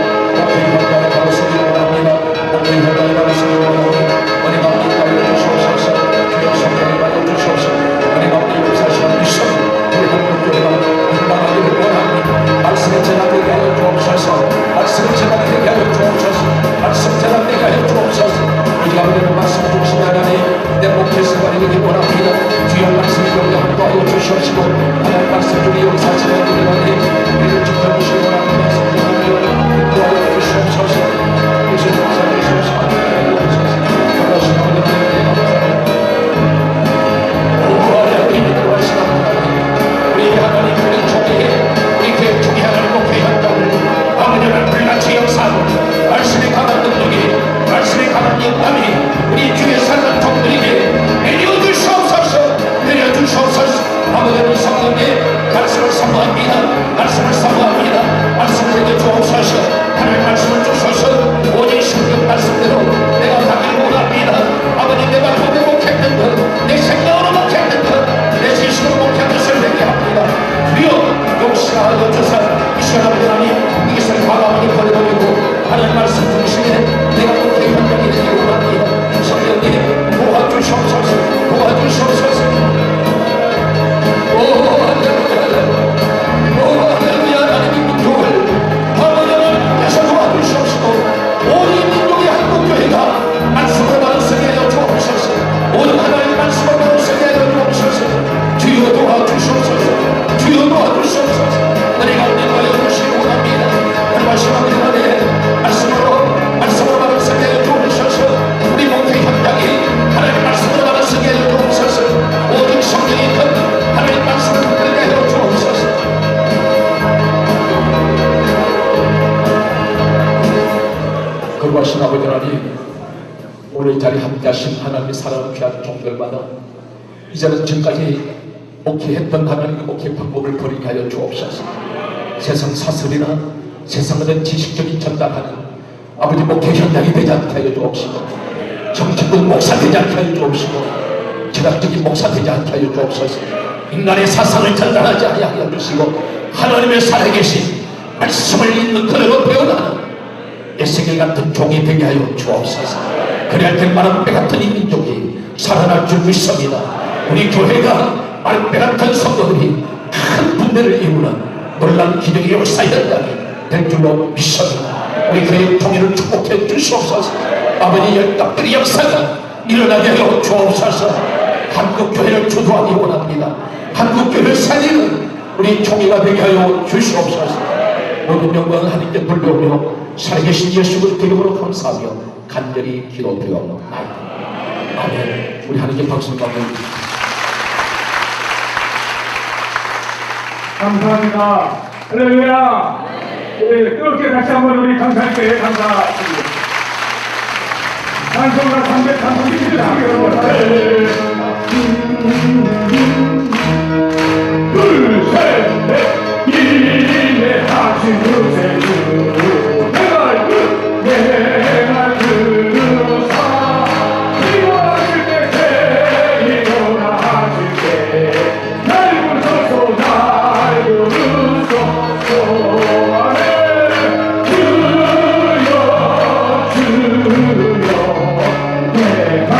목회의 현장에 바로 서기 원합니다. 목회의 현장에 바로 서기 원합니다. 은혜 가운데 떠나주시옵소서. 주여 성령을 받아주시옵소서. 은혜 가운데 역사하시는 미션 우리 한국교회가 건강하기를 원합니다. 말씀의 제단되게 하여 주옵소서. 말씀의 제단되게 하여 주옵소서. 말씀 제단되게 하여 주옵소서. 우리 가운데는 말씀 중심의 하나님 내 목회 생활이 되기 원합니다. 주여 말씀을 영향을 더하여 주시옵시고 하나님 말씀 중에 역사하시는 우리 가운데 우리를 지켜주시기 원합니다. 성령을 더하여 주시옵소서. 예수 역사해 주시옵소서. 원하시는 우리 하나님 감사합니다. 오 하나님 들어가시는 하나님 우리 하나님 우리 종의 우리 교회 종의 하나님 목회 현장을 아버지를 불같이 역사하고 말씀의 강한 능력이 말씀의 강한 영감이 우리 주의 사는 종들에게 내려주시옵소서. 내려주시옵소서. 아버지는 성령의 말씀을 사모합니다. 말씀을 사모합니다. 말씀을 내려주옵소서. 하나님 말씀을 주셔서 오직 성경 말씀대로 내가 가기를 원합니다. 아버지 내가 몸에 목했는 것 내 생각으로 목했는 것내 지식으로 목한 것을 내게 합니다. 주여 용서하여 주사 이 시간 아버지 하나님 이것을 과감하게 버려버리고 하나님 말씀 중심에 내가 목회 현장이 되기를 원합니다. 성령님 도와주시옵소서. 도와주시옵소서. 오 할렐루야. 하나님 민족을 아버지 하나님께서 도와주시옵시고 오직 민족의 한국교회가 말씀을 받으시게 하여 주옵소서. 오직 하나님 말씀을 받으시게 하여 주옵소서. 주여 도와주시옵소서. 주여 도와주시옵소서. 은혜 가운데 하여 주시기 원합니다. 말씀 아버지 하나님 말씀으로 받으시게 하여 주옵소서. 우리 목회 현장이 하나님 말씀으로 받으시게 하여 주옵소서. 오직 성령이 큰 하나님 말씀을 듣게 하여 주옵소서. 거룩하신 아버지 하나님 오늘 자리 함께하신 하나님의 사랑을 귀한 종들마다 이제는 지금까지 목회했던 하나님의 목회 방법을 버리게 하여 주옵소서. 세상 사설이나 세상은 지식적인 전달하는 아버지 목회 현장이 되지 않게 하여 주옵시고, 정치적 목사 되지 않게 하여 주옵시고, 철학적인 목사 되지 않게 하여 주옵소서. 인간의 사상을 전달하지 하여 주시고, 하나님의 살아계신 말씀을 있는 그대로 배워나는 에스겔 같은 종이 되게 하여 주옵소서. 그래야 될 마름배 같은 이 민족이 살아날 줄 믿습니다. 우리 교회가 마름배 같은 성도들이 큰 분배를 이루는 놀라운 기적의 역사 현장이 될 줄로 믿습니다. 우리 교회의 통일을 축복해 주시옵소서. 아버지 열답들의 역사가 일어나게 하여 주옵소서. 한국교회를 주도하기 원합니다. 한국교회 살리는 우리 총회가 되게 하여 주시옵소서. 모든 영광을 하나님께 돌려오며 살아계신 예수 그리스도 이름으로 감사하며 간절히 기도드려옵나이다. 아멘. 우리 하나님께 박수를 받는 감사합니다. 할렐루야. 네, 뜨겁게 다시 한번 우리 감사할게 감사합니다. 찬송가 330절 함께 여러분. 둘, 셋, 넷, 이내 하신 그새 주 내가 그사 일어나실 때 일어나실 때 날 부르소서 날 부르소서 아멘. 주여 내 말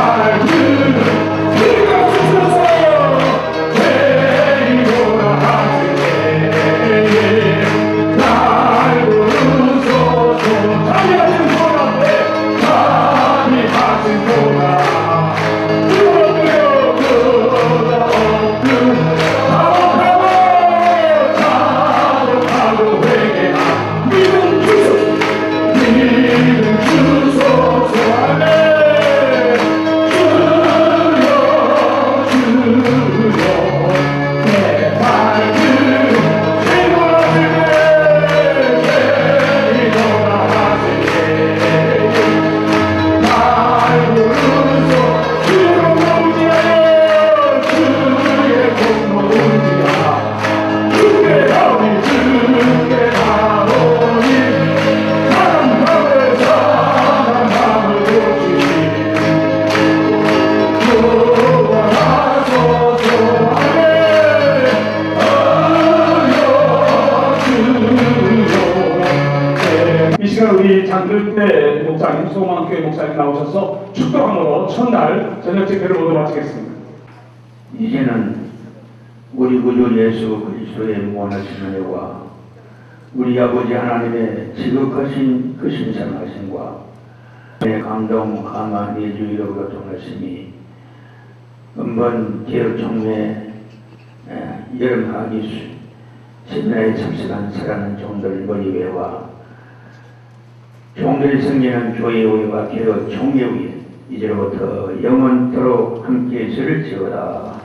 우리가 부르소서 일어나실 때 날 부르소서 자비하신 분 앞에 자비하신 분 우리 장들대 목사님, 소망교회 목사님 나오셔서 축도함으로 첫날 저녁 집회를 모두 마치겠습니다. 이제는 우리 구주 예수 그리스도의 무한하신 은혜와 우리 아버지 하나님의 지극하신 그 신성하심과 내 감동 감화 내주의로 교통하심이 음번 개혁 총회 여름 하기 세미나에 참석한 사랑하는 종들 머리회와 종들이 섬기는 교회의와 개혁 총회의 이제로부터 영원토록 함께 있을지어다.